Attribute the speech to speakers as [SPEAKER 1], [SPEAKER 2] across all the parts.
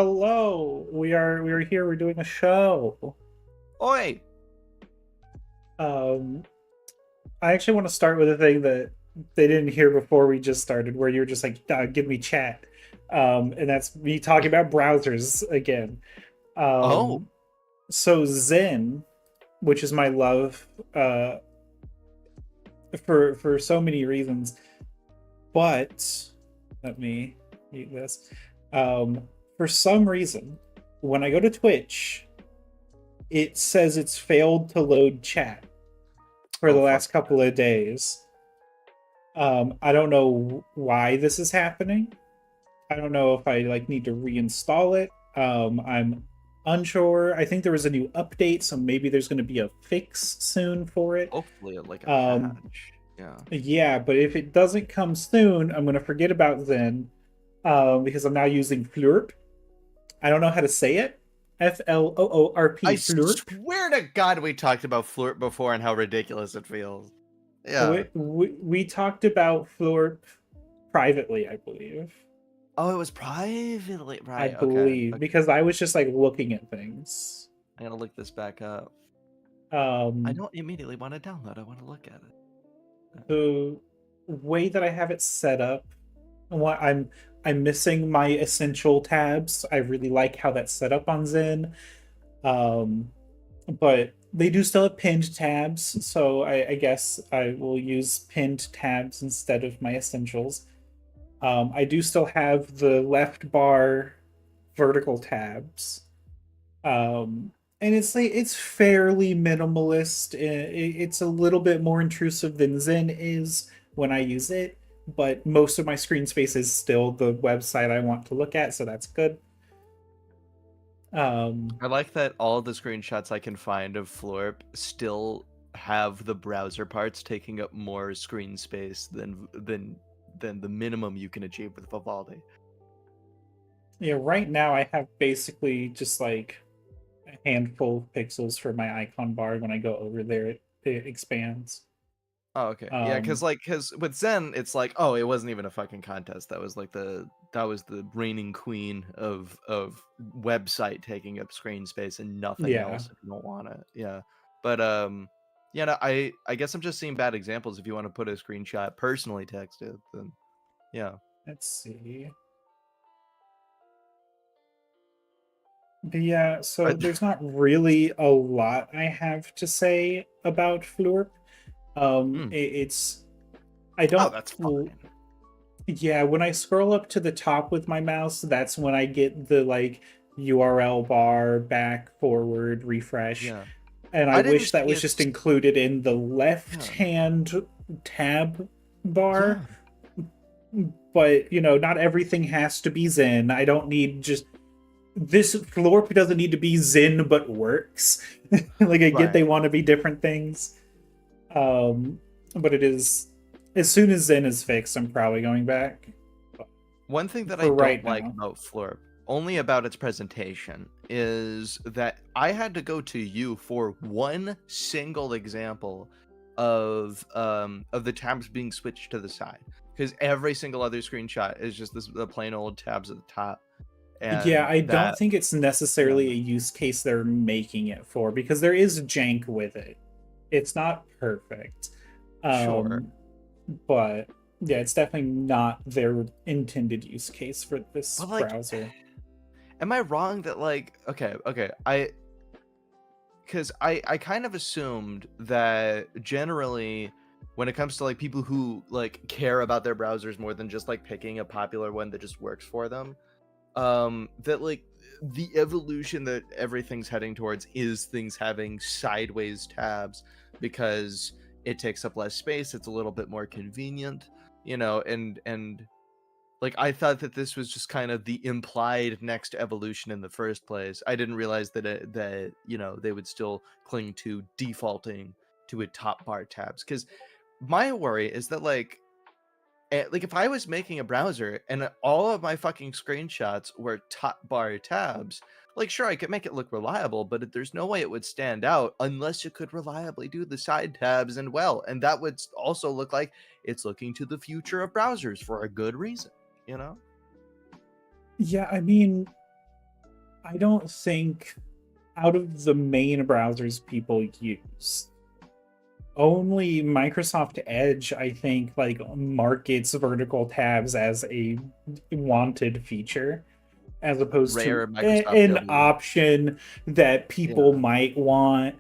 [SPEAKER 1] Hello. We are here. We're doing a show.
[SPEAKER 2] Oi!
[SPEAKER 1] Um, I actually want to start with a thing that they didn't hear before we just started, where you were just like, "Give me chat," and that's me talking about browsers again.
[SPEAKER 2] Oh,
[SPEAKER 1] Um, so Zen, which is my love, for so many reasons, but let me mute this. For some reason, when I go to Twitch, it says it's failed to load chat for the
[SPEAKER 2] oh fuck
[SPEAKER 1] last couple of days. I don't know why this is happening. I don't know if I like need to reinstall it. I'm unsure. I think there was a new update, so maybe there's going to be a fix soon for it.
[SPEAKER 2] hopefully like a
[SPEAKER 1] Um,
[SPEAKER 2] patch. Yeah.
[SPEAKER 1] yeah, but if it doesn't come soon, I'm going to forget about Zen because I'm now using Flurp. I don't know how to say it. Floorp.
[SPEAKER 2] I
[SPEAKER 1] Flurp.
[SPEAKER 2] swear to God we talked about Flirt before and how ridiculous it feels. Yeah.
[SPEAKER 1] We talked about Flurp privately, I believe.
[SPEAKER 2] Oh, it was privately.
[SPEAKER 1] I
[SPEAKER 2] Right, okay.
[SPEAKER 1] believe
[SPEAKER 2] Okay.
[SPEAKER 1] because I was just like looking at things.
[SPEAKER 2] I gotta look this back up. I
[SPEAKER 1] Um,
[SPEAKER 2] don't immediately want to download, I want to look at it.
[SPEAKER 1] the way that I have it set up, what I'm missing my essential tabs. I really like how that's set up on Zen. Um, but they do still have pinned tabs, so I guess I will use pinned tabs instead of my essentials. I do still have the left bar vertical tabs. And it's fairly minimalist. It's a little bit more intrusive than Zen is when I use it, but most of my screen space is still the website I want to look at, so that's good. Um,
[SPEAKER 2] I like that all the screenshots I can find of Florp still have the browser parts taking up more screen space than the minimum you can achieve with Vivaldi.
[SPEAKER 1] yeah, right now I have basically just like a handful of pixels for my icon bar. When I go over there, it expands.
[SPEAKER 2] Oh, okay. Yeah,
[SPEAKER 1] Um,
[SPEAKER 2] cause with Zen, it's like, oh, it wasn't even a fucking contest. That was like that was the reigning queen of website taking up screen space and nothing
[SPEAKER 1] yeah,
[SPEAKER 2] else if you don't want it. Yeah. But yeah, no, I guess I'm just seeing bad examples. If you want to put a screenshot personally texted, then yeah.
[SPEAKER 1] let's see. But yeah, so
[SPEAKER 2] I,
[SPEAKER 1] there's not really a lot I have to say about Flurp.
[SPEAKER 2] mm.
[SPEAKER 1] It's I
[SPEAKER 2] Oh,
[SPEAKER 1] don't.
[SPEAKER 2] that's fine.
[SPEAKER 1] Yeah, when I scroll up to the top with my mouse, that's when I get the like URL bar, back, forward, refresh,
[SPEAKER 2] Yeah.
[SPEAKER 1] and I
[SPEAKER 2] I didn't
[SPEAKER 1] wish that
[SPEAKER 2] see
[SPEAKER 1] was
[SPEAKER 2] it.
[SPEAKER 1] just included in the left
[SPEAKER 2] Yeah.
[SPEAKER 1] hand tab bar.
[SPEAKER 2] Yeah.
[SPEAKER 1] But not everything has to be Zen. I don't need just this Florp doesn't need to be Zen but works. Like I get
[SPEAKER 2] Right.
[SPEAKER 1] they want to be different things. But it is as soon as Zen is fixed, I'm probably going back.
[SPEAKER 2] One thing that I
[SPEAKER 1] For
[SPEAKER 2] don't
[SPEAKER 1] right
[SPEAKER 2] like
[SPEAKER 1] now.
[SPEAKER 2] about Flurp, only about its presentation, is that I had to go to you for one single example of the tabs being switched to the side, because every single other screenshot is just the plain old tabs at the top,
[SPEAKER 1] Yeah,
[SPEAKER 2] and
[SPEAKER 1] I don't
[SPEAKER 2] that
[SPEAKER 1] think it's
[SPEAKER 2] yeah,
[SPEAKER 1] necessarily a use case they're making it for because there is jank with it. It's not perfect.
[SPEAKER 2] sure.
[SPEAKER 1] Um, but yeah, it's definitely not their intended use case for this
[SPEAKER 2] But like,
[SPEAKER 1] browser.
[SPEAKER 2] am I wrong that like okay, I because I kind of assumed that generally when it comes to like people who like care about their browsers more than just like picking a popular one that just works for them, that like the evolution that everything's heading towards is things having sideways tabs because it takes up less space, it's a little bit more convenient, and like I thought that this was just kind of the implied next evolution in the first place. I didn't realize that they would still cling to defaulting to a top bar tabs, because my worry is that like if I was making a browser and all of my fucking screenshots were top bar tabs, like sure I could make it look reliable, but there's no way it would stand out unless you could reliably do the side tabs and well, and that would also look like it's looking to the future of browsers for a good reason, you know?
[SPEAKER 1] Yeah, I mean, I don't think out of the main browsers people use, only Microsoft Edge, I think, like markets vertical tabs as a wanted feature, as opposed to
[SPEAKER 2] Rare Microsoft
[SPEAKER 1] an
[SPEAKER 2] W.
[SPEAKER 1] option that people
[SPEAKER 2] Yeah.
[SPEAKER 1] might want.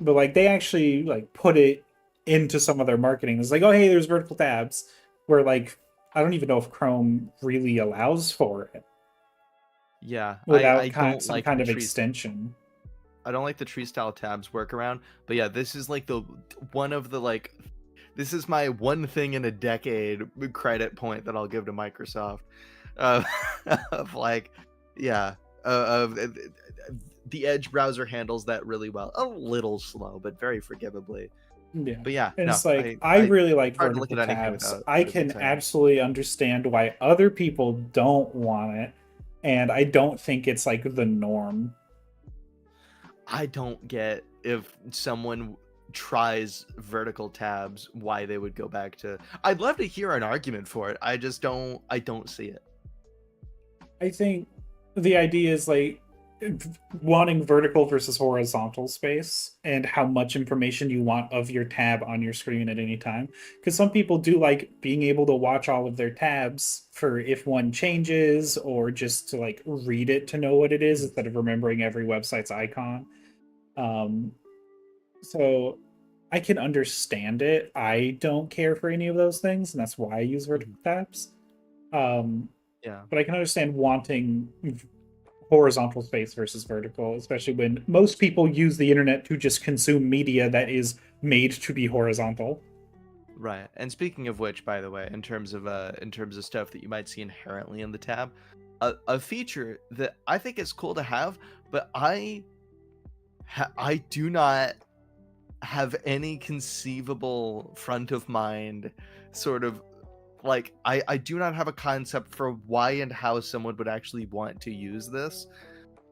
[SPEAKER 1] But like they actually like put it into some of their marketing. It's like, oh hey, there's vertical tabs. Where like I don't even know if Chrome really allows for it
[SPEAKER 2] Yeah. I
[SPEAKER 1] without
[SPEAKER 2] don't
[SPEAKER 1] some
[SPEAKER 2] like
[SPEAKER 1] kind
[SPEAKER 2] the
[SPEAKER 1] of
[SPEAKER 2] tree.
[SPEAKER 1] extension.
[SPEAKER 2] I don't like the tree style tabs workaround. But yeah, this is like the one of the like this is my one thing in a decade credit point that I'll give to Microsoft. Uh, of like, yeah, the Edge browser handles that really well. A little slow, but very forgivably.
[SPEAKER 1] Yeah.
[SPEAKER 2] But yeah,
[SPEAKER 1] And
[SPEAKER 2] no,
[SPEAKER 1] it's like I
[SPEAKER 2] I
[SPEAKER 1] really like
[SPEAKER 2] hard to look
[SPEAKER 1] vertical
[SPEAKER 2] at anything
[SPEAKER 1] tabs.
[SPEAKER 2] without
[SPEAKER 1] I
[SPEAKER 2] vertical
[SPEAKER 1] can
[SPEAKER 2] tabs.
[SPEAKER 1] absolutely understand why other people don't want it, and I don't think it's like the norm.
[SPEAKER 2] I don't get if someone tries vertical tabs why they would go back to. I'd love to hear an argument for it. I just don't. I don't see it.
[SPEAKER 1] I think the idea is like wanting vertical versus horizontal space and how much information you want of your tab on your screen at any time. Because some people do like being able to watch all of their tabs for if one changes or just to like read it to know what it is instead of remembering every website's icon. Um, so I can understand it. I don't care for any of those things, and that's why I use vertical
[SPEAKER 2] Mhm.
[SPEAKER 1] tabs. Um,
[SPEAKER 2] Yeah.
[SPEAKER 1] but I can understand wanting horizontal space versus vertical, especially when most people use the internet to just consume media that is made to be horizontal.
[SPEAKER 2] Right. And speaking of which, by the way, in terms of stuff that you might see inherently in the tab, a feature that I think is cool to have, but I do not have any conceivable front of mind sort of like I do not have a concept for why and how someone would actually want to use this.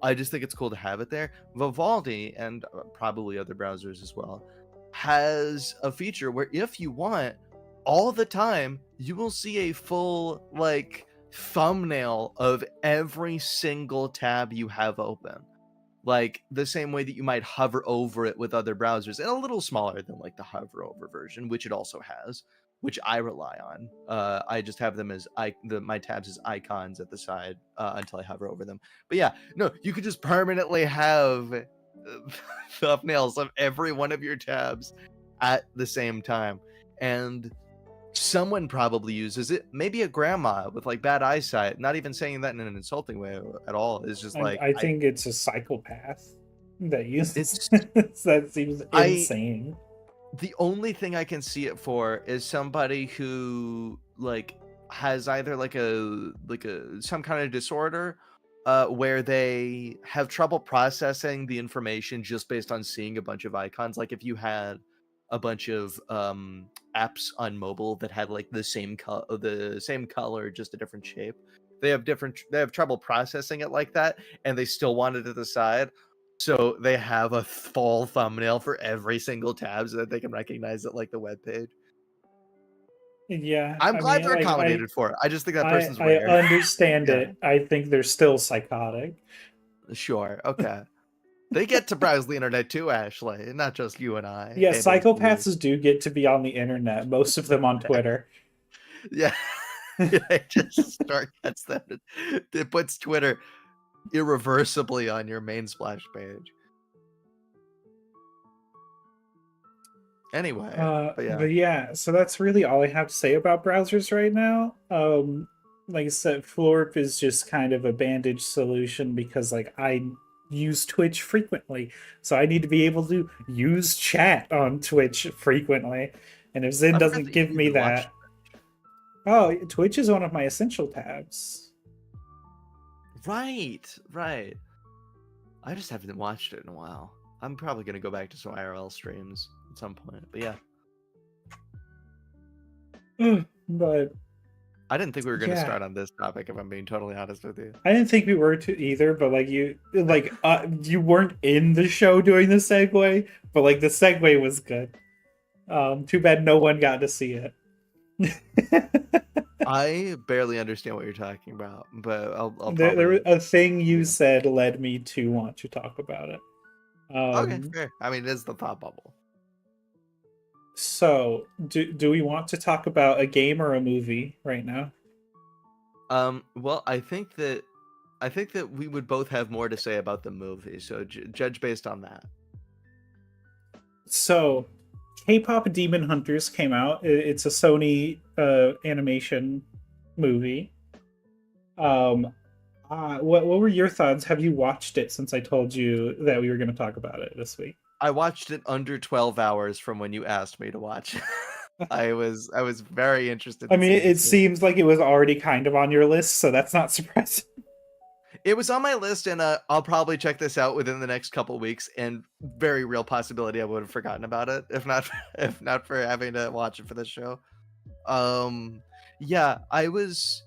[SPEAKER 2] I just think it's cool to have it there. Vivaldi and probably other browsers as well has a feature where if you want all the time you will see a full like thumbnail of every single tab you have open, like the same way that you might hover over it with other browsers, and a little smaller than like the hover over version, which it also has, which I rely on. I just have them as my tabs as icons at the side until I hover over them. But yeah, no, you could just permanently have thumbnails of every one of your tabs at the same time, and someone probably uses it. Maybe a grandma with like bad eyesight. Not even saying that in an insulting way at all. It's just
[SPEAKER 1] And
[SPEAKER 2] like
[SPEAKER 1] I think it's a psychopath that uses
[SPEAKER 2] it's
[SPEAKER 1] this. That seems
[SPEAKER 2] I
[SPEAKER 1] insane.
[SPEAKER 2] the only thing I can see it for is somebody who like has either like a some kind of disorder where they have trouble processing the information just based on seeing a bunch of icons. Like if you had a bunch of apps on mobile that had like the same color, just a different shape. They have trouble processing it like that, and they still want it at the side. So they have a full thumbnail for every single tab so that they can recognize it like the web page.
[SPEAKER 1] Yeah,
[SPEAKER 2] I'm
[SPEAKER 1] I
[SPEAKER 2] glad
[SPEAKER 1] mean,
[SPEAKER 2] they're
[SPEAKER 1] like
[SPEAKER 2] accommodated for it. I just think that
[SPEAKER 1] I
[SPEAKER 2] person's
[SPEAKER 1] I
[SPEAKER 2] rare.
[SPEAKER 1] understand
[SPEAKER 2] Yeah,
[SPEAKER 1] it. I think they're still psychotic.
[SPEAKER 2] sure. Okay. They get to browse the internet too, Ashley, not just you and I.
[SPEAKER 1] Yeah,
[SPEAKER 2] Hey, baby.
[SPEAKER 1] psychopaths do get to be on the internet. Most of them on Twitter.
[SPEAKER 2] Yeah. It just start gets that. It puts Twitter irreversibly on your main splash page. Anyway, but yeah.
[SPEAKER 1] But yeah, so that's really all I have to say about browsers right now. Like I said, Florp is just kind of a bandage solution because like I use Twitch frequently, so I need to be able to use chat on Twitch frequently. And if Zen
[SPEAKER 2] I forgot
[SPEAKER 1] doesn't
[SPEAKER 2] that you
[SPEAKER 1] give me
[SPEAKER 2] even watched.
[SPEAKER 1] that, oh, Twitch is one of my essential tabs.
[SPEAKER 2] Right, right. I just haven't watched it in a while. I'm probably gonna go back to some IRL streams at some point. But yeah,
[SPEAKER 1] But
[SPEAKER 2] I didn't think we were gonna
[SPEAKER 1] yeah,
[SPEAKER 2] start on this topic. If I'm being totally honest with you.
[SPEAKER 1] I didn't think we were to either, but you weren't in the show doing the segue, but like the segue was good. Too bad no one got to see it.
[SPEAKER 2] I barely understand what you're talking about, but I'll
[SPEAKER 1] There
[SPEAKER 2] probably
[SPEAKER 1] a thing
[SPEAKER 2] check
[SPEAKER 1] you
[SPEAKER 2] it.
[SPEAKER 1] said led me to want to talk about it.
[SPEAKER 2] Okay,
[SPEAKER 1] Um,
[SPEAKER 2] fair. I mean, it is the thought bubble.
[SPEAKER 1] so do we want to talk about a game or a movie right now?
[SPEAKER 2] Well, I think that we would both have more to say about the movie, so judge based on that.
[SPEAKER 1] So, K-pop Demon Hunters came out. It's a Sony animation movie. Um, what were your thoughts? Have you watched it since I told you that we were going to talk about it this week?
[SPEAKER 2] I watched it under 12 hours from when you asked me to watch. I was very interested
[SPEAKER 1] I
[SPEAKER 2] in
[SPEAKER 1] mean,
[SPEAKER 2] seeing
[SPEAKER 1] it
[SPEAKER 2] this movie.
[SPEAKER 1] seems like it was already kind of on your list, so that's not surprising.
[SPEAKER 2] It was on my list, and I'll probably check this out within the next couple weeks. And very real possibility I would have forgotten about it if not if not for having to watch it for this show. Um, yeah, I was.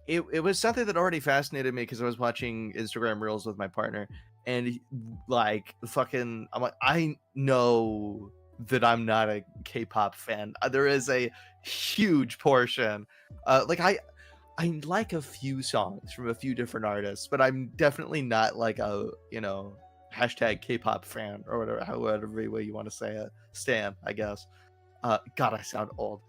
[SPEAKER 2] It was something that already fascinated me because I was watching Instagram Reels with my partner, and like fucking, I'm like, I know that I'm not a K-pop fan. There is a huge portion. Like I like a few songs from a few different artists, but I'm definitely not like a, hashtag K-pop fan or whatever, however way you want to say it. Stan, I guess. God, I sound old.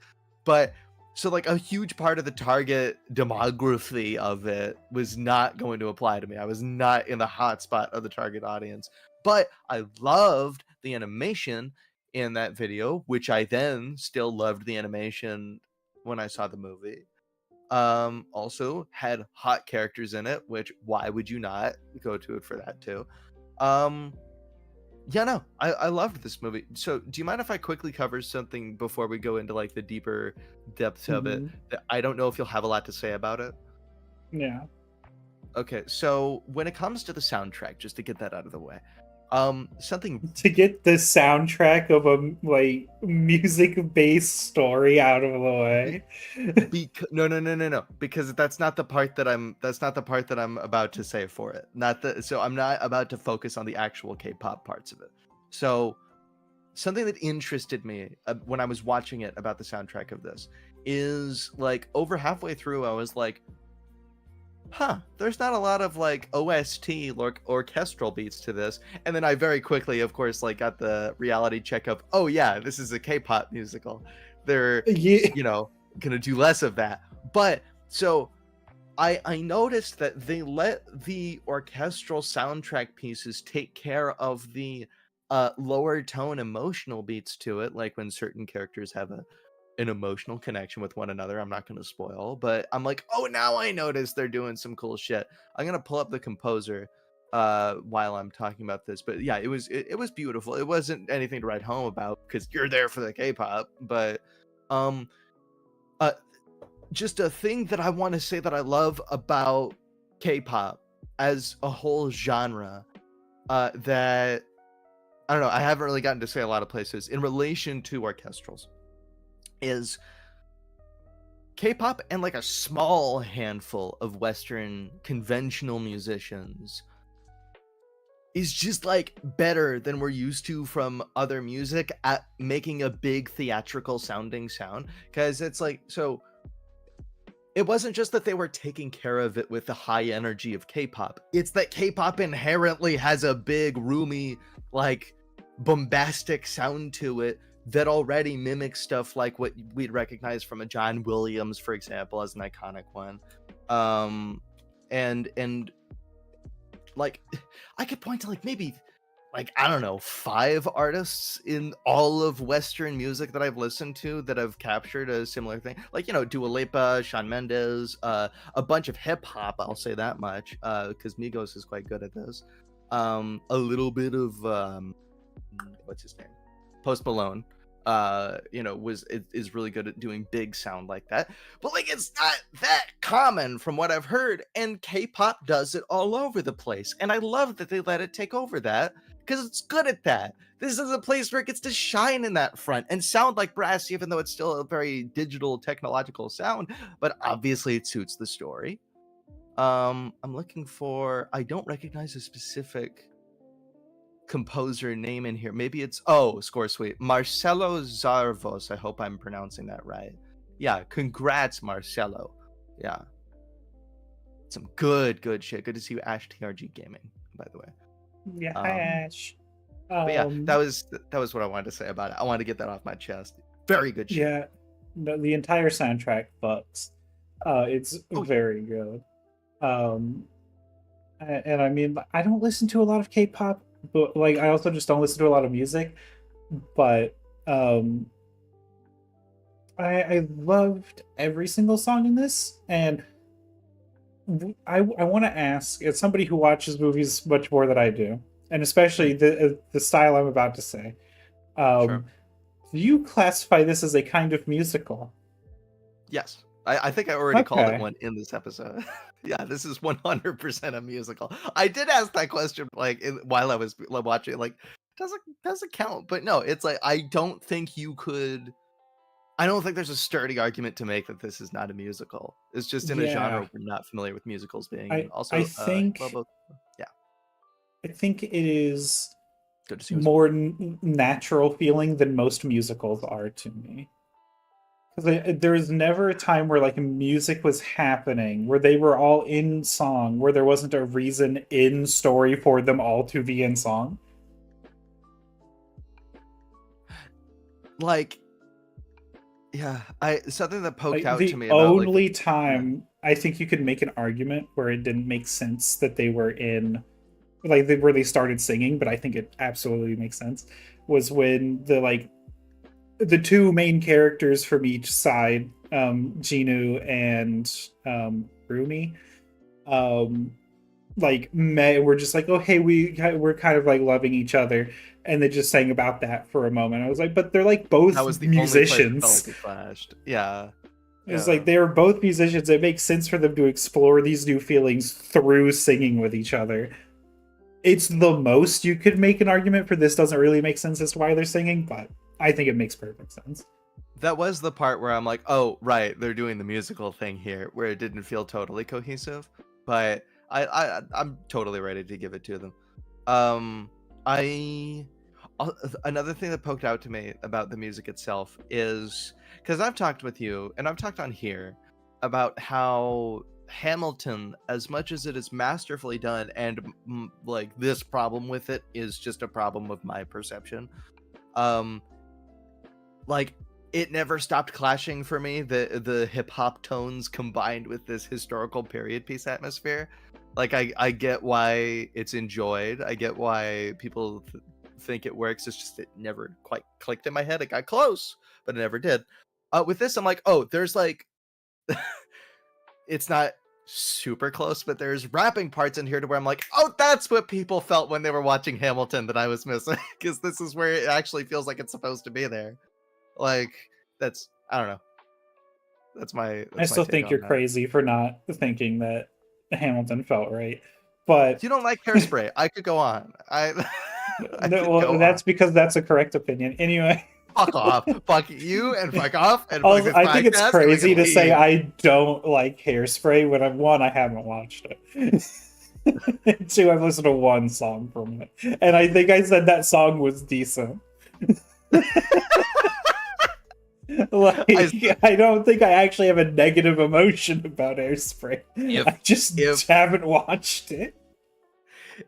[SPEAKER 2] But so like a huge part of the target demography of it was not going to apply to me. I was not in the hot spot of the target audience. But I loved the animation in that video, which I then still loved the animation when I saw the movie. Also had hot characters in it, which why would you not go to it for that too? um yeah, no, I loved this movie. So do you mind if I quickly cover something before we go into like the deeper depths of it,
[SPEAKER 1] Hmm.
[SPEAKER 2] that I don't know if you'll have a lot to say about it?
[SPEAKER 1] Yeah.
[SPEAKER 2] Okay, so when it comes to the soundtrack, just to get that out of the way, something
[SPEAKER 1] To get the soundtrack of a like music-based story out of the way.
[SPEAKER 2] no, because that's not the part that I'm about to say for it. Not the So I'm not about to focus on the actual K-pop parts of it. So something that interested me when I was watching it about the soundtrack of this is like over halfway through I was like, huh, there's not a lot of like OST orchestral beats to this. And then I very quickly, of course, like got the reality check of, oh yeah, this is a K-pop musical. They're,
[SPEAKER 1] Yeah.
[SPEAKER 2] you know, gonna do less of that. But so I noticed that they let the orchestral soundtrack pieces take care of the lower tone emotional beats to it, like when certain characters have an emotional connection with one another. I'm not going to spoil, but I'm like, oh, now I notice they're doing some cool shit. I'm going to pull up the composer while I'm talking about this. But yeah, it was beautiful. It wasn't anything to write home about because you're there for the K-pop, but um uh just a thing that I want to say that I love about K-pop as a whole genre, that I don't know, I haven't really gotten to say a lot of places in relation to orchestrals, is K-pop and like a small handful of Western conventional musicians is just like better than we're used to from other music at making a big theatrical sounding sound. Because it's like, so it wasn't just that they were taking care of it with the high energy of K-pop. It's that K-pop inherently has a big, roomy, like bombastic sound to it that already mimics stuff like what we'd recognize from a John Williams, for example, as an iconic one. And like I could point to like maybe like I don't know 5 artists in all of Western music that I've listened to that have captured a similar thing. Like Dua Lipa, Shawn Mendes, a bunch of hip hop. I'll say that much because Migos is quite good at this. A little bit of what's his name, Post Malone. Is really good at doing big sound like that. But like it's not that common from what I've heard, and K-pop does it all over the place. And I love that they let it take over that because it's good at that. This is a place where it gets to shine in that front and sound like brass, even though it's still a very digital technological sound, but obviously it suits the story. I'm looking for, I don't recognize a specific composer name in here. Maybe it's, oh, score suite, Marcelo Zarvos. I hope I'm pronouncing that right. Yeah, congrats, Marcelo. Yeah, some good shit. Good to see you, Ash TRG Gaming, by the way.
[SPEAKER 1] Yeah, hi
[SPEAKER 2] Um,
[SPEAKER 1] Ash.
[SPEAKER 2] but yeah, that
[SPEAKER 1] Um,
[SPEAKER 2] was what I wanted to say about it. I wanted to get that off my chest. Very good shit.
[SPEAKER 1] yeah, the entire soundtrack fucks. It's
[SPEAKER 2] Oh,
[SPEAKER 1] very good. Um, and I mean, I don't listen to a lot of K-pop, but like I also just don't listen to a lot of music. But um, I loved every single song in this, and I want to ask, as somebody who watches movies much more than I do, and especially the style I'm about to say,
[SPEAKER 2] sure.
[SPEAKER 1] um, do you classify this as a kind of musical?
[SPEAKER 2] Yes. I think I already called it
[SPEAKER 1] Okay.
[SPEAKER 2] one in this episode. Yeah, this is 100% a musical. I did ask that question like while I was watching, like, does it count? But no, it's like I don't think there's a sturdy argument to make that this is not a musical. It's just in a genre
[SPEAKER 1] Yeah.
[SPEAKER 2] we're not familiar with musicals being in.
[SPEAKER 1] I
[SPEAKER 2] Also, well,
[SPEAKER 1] think
[SPEAKER 2] both. Yeah,
[SPEAKER 1] I think it is
[SPEAKER 2] good to see you as well.
[SPEAKER 1] more natural feeling than most musicals are to me. Because there was never a time where like music was happening, where they were all in song, where there wasn't a reason in story for them all to be in song.
[SPEAKER 2] Like, yeah, I something that poked
[SPEAKER 1] Like
[SPEAKER 2] out to
[SPEAKER 1] the
[SPEAKER 2] me about like the
[SPEAKER 1] only
[SPEAKER 2] yeah.
[SPEAKER 1] time I think you could make an argument where it didn't make sense that they were in, like where they started singing, but I think it absolutely makes sense, was when the two main characters from each side, Ginu and Rumi, um, like met. We're just like, oh hey, we're kind of like loving each other, and they just sang about that for a moment. I was like, but they're like
[SPEAKER 2] That
[SPEAKER 1] both
[SPEAKER 2] was the only place it felt
[SPEAKER 1] musicians.
[SPEAKER 2] like it clashed. Yeah,
[SPEAKER 1] It was
[SPEAKER 2] yeah.
[SPEAKER 1] like they were both musicians. It makes sense for them to explore these new feelings through singing with each other. It's the most you could make an argument for. This doesn't really make sense as to why they're singing, but I think it makes perfect sense.
[SPEAKER 2] That was the part where I'm like, oh, right, they're doing the musical thing here, where it didn't feel totally cohesive. But I'm totally ready to give it to them. Um, I Another thing that poked out to me about the music itself is because I've talked with you and I've talked on here about how Hamilton, as much as it is masterfully done, and like this problem with it is just a problem of my perception. Um, like it never stopped clashing for me, the hip hop tones combined with this historical period piece atmosphere. Like I get why it's enjoyed, I get why people think it works. It's just it never quite clicked in my head. It got close, but it never did. With this I'm like, oh, there's like it's not super close, but there's rapping parts in here to where I'm like, oh, that's what people felt when they were watching Hamilton that I was missing, because this is where it actually feels like it's supposed to be there. Like that's I don't know.
[SPEAKER 1] I
[SPEAKER 2] That's my
[SPEAKER 1] still
[SPEAKER 2] take
[SPEAKER 1] think
[SPEAKER 2] on
[SPEAKER 1] you're
[SPEAKER 2] that.
[SPEAKER 1] crazy for not thinking that Hamilton felt right, but
[SPEAKER 2] You don't like Hairspray. I could go on. I I
[SPEAKER 1] no,
[SPEAKER 2] could
[SPEAKER 1] well,
[SPEAKER 2] go on.
[SPEAKER 1] that's because that's a correct opinion. Anyway,
[SPEAKER 2] Fuck off. Fuck you and fuck off and fuck
[SPEAKER 1] also,
[SPEAKER 2] this
[SPEAKER 1] I think it's
[SPEAKER 2] podcast and we
[SPEAKER 1] crazy
[SPEAKER 2] can
[SPEAKER 1] to say
[SPEAKER 2] leave.
[SPEAKER 1] I don't like Hairspray when I haven't watched it. Two, I've listened to one song from it, and I think I said that song was decent.
[SPEAKER 2] I
[SPEAKER 1] Like, I don't think I actually have a negative emotion about Hairspray. I just
[SPEAKER 2] if
[SPEAKER 1] haven't watched it.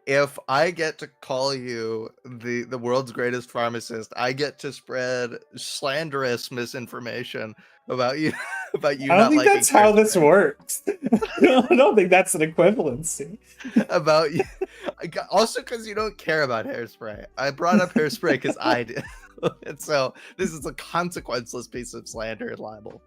[SPEAKER 2] if I get to call you the world's greatest pharmacist, I get to spread slanderous misinformation about you about you
[SPEAKER 1] I don't
[SPEAKER 2] not
[SPEAKER 1] think
[SPEAKER 2] liking
[SPEAKER 1] that's how this
[SPEAKER 2] Hairspray.
[SPEAKER 1] works. I don't think that's an equivalency.
[SPEAKER 2] About you. Also because you don't care about Hairspray. I brought up Hairspray because I did. And so this is a consequenceless piece of slander and libel.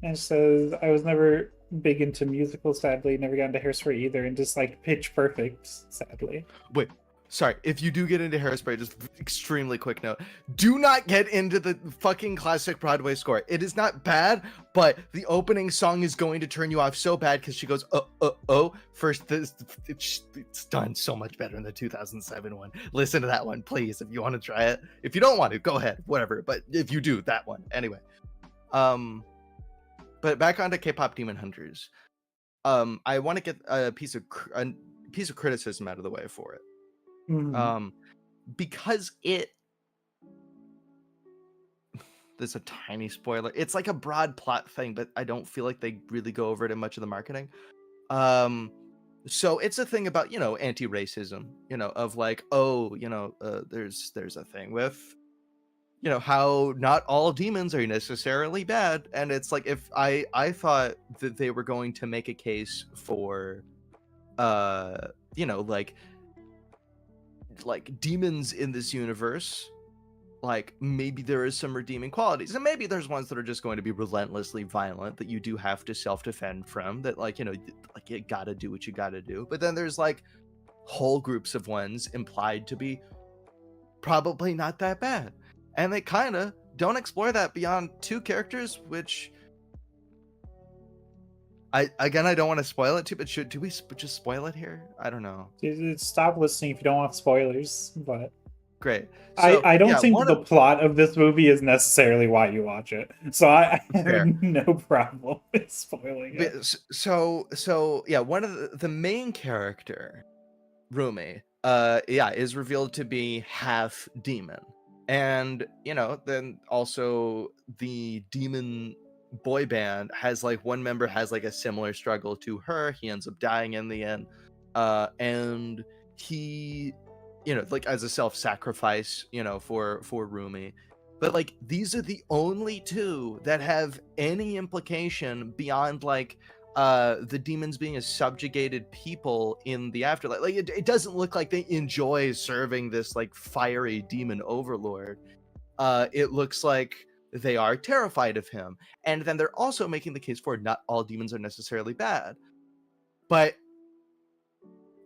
[SPEAKER 1] And says I was never big into musicals, sadly, never got into Hairspray either, and just like Pitch Perfect, sadly.
[SPEAKER 2] Wait, sorry. If you do get into Hairspray, just extremely quick note: do not get into the fucking classic Broadway score. It is not bad, but the opening song is going to turn you off so bad because she goes, oh. First, it's done so much better in the 2007 one. Listen to that one, please, if you want to try it. If you don't want to, go ahead, whatever. But if you do, that one anyway. But back onto K-pop Demon Hunters. I want to get a piece of criticism out of the way for it.
[SPEAKER 1] Mm.
[SPEAKER 2] Because it there's a tiny spoiler. It's like a broad plot thing, but I don't feel like they really go over it in much of the marketing. Um, so it's a thing about, anti-racism, of like, oh, there's a thing with, how not all demons are necessarily bad. And it's like, if I thought that they were going to make a case for, uh, you know, like demons in this universe, like maybe there is some redeeming qualities, and maybe there's ones that are just going to be relentlessly violent that you do have to self-defend from, that like, like you gotta do what you gotta do. But then there's like whole groups of ones implied to be probably not that bad, and they kind of don't explore that beyond two characters, which I don't want to spoil it too, but do we just spoil it here? I don't know.
[SPEAKER 1] Stop listening if you don't want spoilers, but
[SPEAKER 2] Great.
[SPEAKER 1] I,
[SPEAKER 2] So
[SPEAKER 1] I don't
[SPEAKER 2] yeah,
[SPEAKER 1] think
[SPEAKER 2] one
[SPEAKER 1] the
[SPEAKER 2] of
[SPEAKER 1] plot of this movie is necessarily why you watch it. So I
[SPEAKER 2] fair.
[SPEAKER 1] have no problem with spoiling it.
[SPEAKER 2] So yeah, one of the main character, Rumi, is revealed to be half demon. And, then also the demon boy band has like one member has like a similar struggle to her. He ends up dying in the end. And he, like as a self-sacrifice, for Rumi. But like these are the only two that have any implication beyond like the demons being a subjugated people in the afterlife. Like it doesn't look like they enjoy serving this like fiery demon overlord. It looks like they are terrified of him. And then they're also making the case for not all demons are necessarily bad. But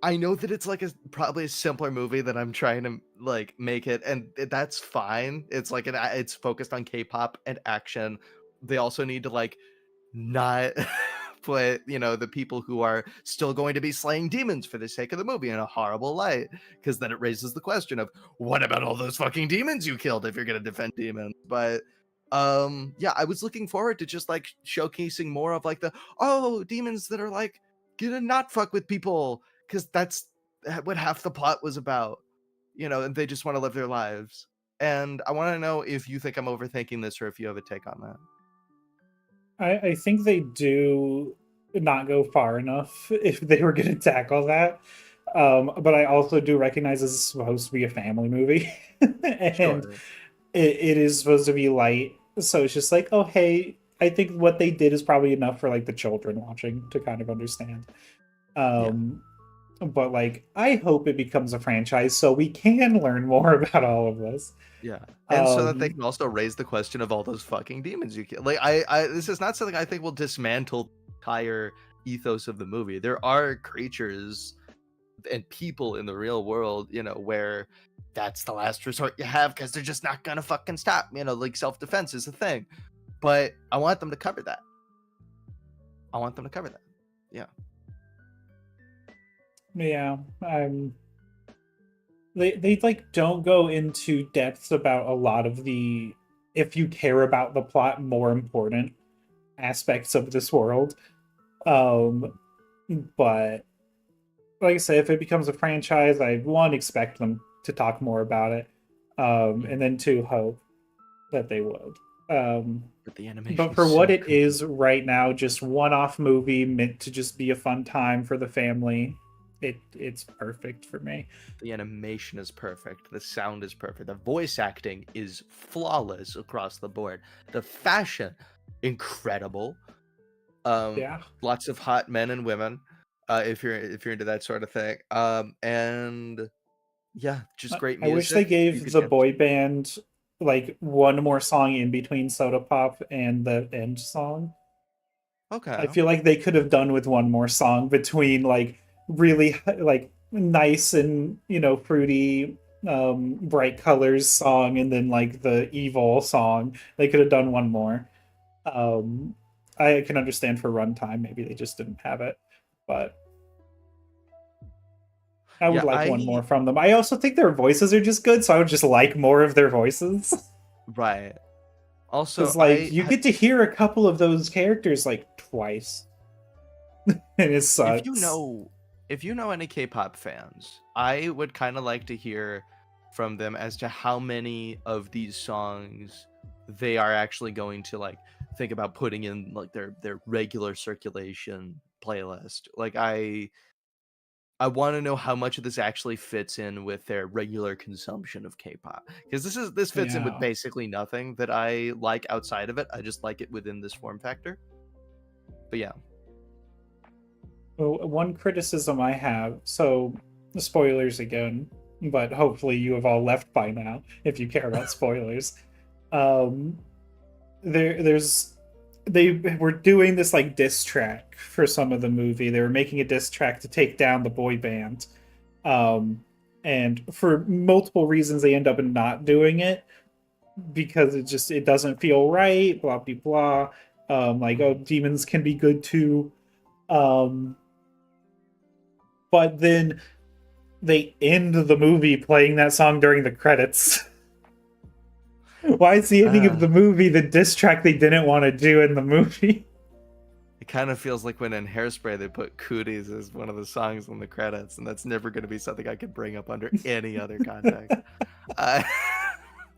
[SPEAKER 2] I know that it's like probably a simpler movie that I'm trying to like make it, and that's fine. It's like it's focused on K-pop and action. They also need to like not put the people who are still going to be slaying demons for the sake of the movie in a horrible light, because then it raises the question of what about all those fucking demons you killed if you're going to defend demons. But yeah, I was looking forward to just like showcasing more of like the demons that are like gonna not fuck with people, because that's what half the plot was about, and they just want to live their lives. And I want to know if you think I'm overthinking this or if you have a take on that.
[SPEAKER 1] I think they do not go far enough if they were going to tackle that. But I also do recognize this is supposed to be a family movie, and
[SPEAKER 2] Sure.
[SPEAKER 1] it is supposed to be light. So it's just like, oh hey, I think what they did is probably enough for like the children watching to kind of understand.
[SPEAKER 2] Yeah.
[SPEAKER 1] But like, I hope it becomes a franchise so we can learn more about all of this.
[SPEAKER 2] Yeah. And so that they
[SPEAKER 1] Um,
[SPEAKER 2] can also raise the question of all those fucking demons you kill. Like I this is not something I think will dismantle the entire ethos of the movie. There are creatures and people in the real world, where that's the last resort you have because they're just not gonna fucking stop. Like self-defense is a thing. But I want them to cover that. I want them to cover that. Yeah.
[SPEAKER 1] yeah, they like don't go into depths about a lot of the, if you care about the plot, more important aspects of this world. Um, but like I said, if it becomes a franchise, I one expect them to talk more about it, and then two hope that they would. Um,
[SPEAKER 2] But the animation
[SPEAKER 1] but
[SPEAKER 2] is
[SPEAKER 1] for what
[SPEAKER 2] so
[SPEAKER 1] it
[SPEAKER 2] good.
[SPEAKER 1] is right now, just one-off movie meant to just be a fun time for the family, it's perfect for me.
[SPEAKER 2] The animation is perfect. The sound is perfect. The voice acting is flawless across the board. The fashion, incredible.
[SPEAKER 1] Yeah,
[SPEAKER 2] Lots of hot men and women, if you're into that sort of thing. And yeah, just great
[SPEAKER 1] I wish they
[SPEAKER 2] music. You
[SPEAKER 1] gave
[SPEAKER 2] could
[SPEAKER 1] the
[SPEAKER 2] dance.
[SPEAKER 1] boy band like one more song in between Soda Pop and the end song. I
[SPEAKER 2] Okay.
[SPEAKER 1] feel like they could have done with one more song between like really like nice and fruity bright colors song and then like the evil song. They could have done one more. Um I can understand for runtime maybe they just didn't have it, but I would
[SPEAKER 2] Yeah,
[SPEAKER 1] like one more from them. I also think their voices are just good, so I would just like more of their voices.
[SPEAKER 2] right. Also,
[SPEAKER 1] Because like you get to hear a couple of those characters like twice, and it
[SPEAKER 2] if you
[SPEAKER 1] sucks.
[SPEAKER 2] know if you know any K-pop fans, I would kind of like to hear from them as to how many of these songs they are actually going to like think about putting in like their regular circulation playlist. Like I want to know how much of this actually fits in with their regular consumption of K-pop, because this fits in with
[SPEAKER 1] Yeah.
[SPEAKER 2] basically nothing that I like outside of it. I just like it within this form factor. But yeah.
[SPEAKER 1] Well, one criticism I have, so spoilers again, but hopefully you have all left by now if you care about spoilers. Um, there's they were doing this like diss track for some of the movie. They were making a diss track to take down the boy band. Um, and for multiple reasons they end up not doing it because it doesn't feel right, blah blah blah. Like, oh,
[SPEAKER 2] Mhm.
[SPEAKER 1] demons can be good too. Um, but then they end the movie playing that song during the credits. Why is the ending of
[SPEAKER 2] Uh,
[SPEAKER 1] the movie the diss track they didn't want to do in the movie?
[SPEAKER 2] it kind of feels like when in Hairspray they put "Cooties" as one of the songs in the credits, and that's never going to be something I could bring up under any other context. Uh,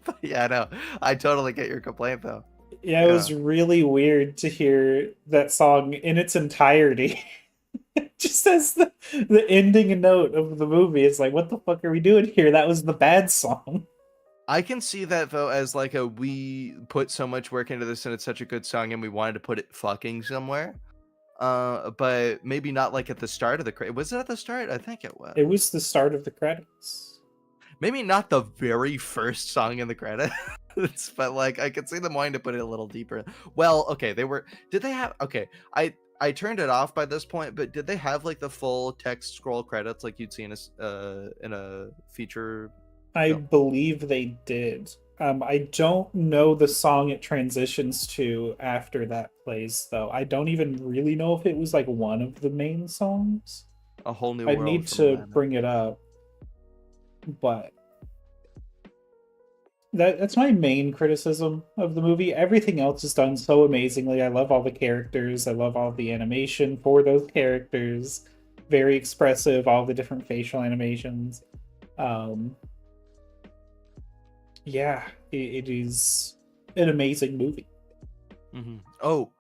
[SPEAKER 2] but yeah, no, I totally get your complaint though.
[SPEAKER 1] Yeah, it
[SPEAKER 2] Yeah.
[SPEAKER 1] was really weird to hear that song in its entirety. Just as the ending note of the movie. It's like, what the fuck are we doing here? That was the bad song.
[SPEAKER 2] I can see that though as like a we put so much work into this and it's such a good song and we wanted to put it fucking somewhere. But maybe not like at the start of the credit. Was it at the start? I think it was.
[SPEAKER 1] It was the start of the credits.
[SPEAKER 2] Maybe not the very first song in the credits, but like I could see them wanting to put it a little deeper. Well, okay, they were. Did they have? Okay, I turned it off by this point, but did they have like the full text scroll credits like you'd see in a feature
[SPEAKER 1] I
[SPEAKER 2] film?
[SPEAKER 1] believe they did. I don't know the song it transitions to after that plays, though. I don't even really know if it was like one of the main songs.
[SPEAKER 2] A whole new
[SPEAKER 1] I
[SPEAKER 2] world
[SPEAKER 1] need
[SPEAKER 2] for
[SPEAKER 1] to
[SPEAKER 2] Milana.
[SPEAKER 1] bring it up, but that's my main criticism of the movie. Everything else is done so amazingly. I love all the characters. I love all the animation for those characters. Very expressive, all the different facial animations. Um, yeah, it is an amazing movie.
[SPEAKER 2] Oh,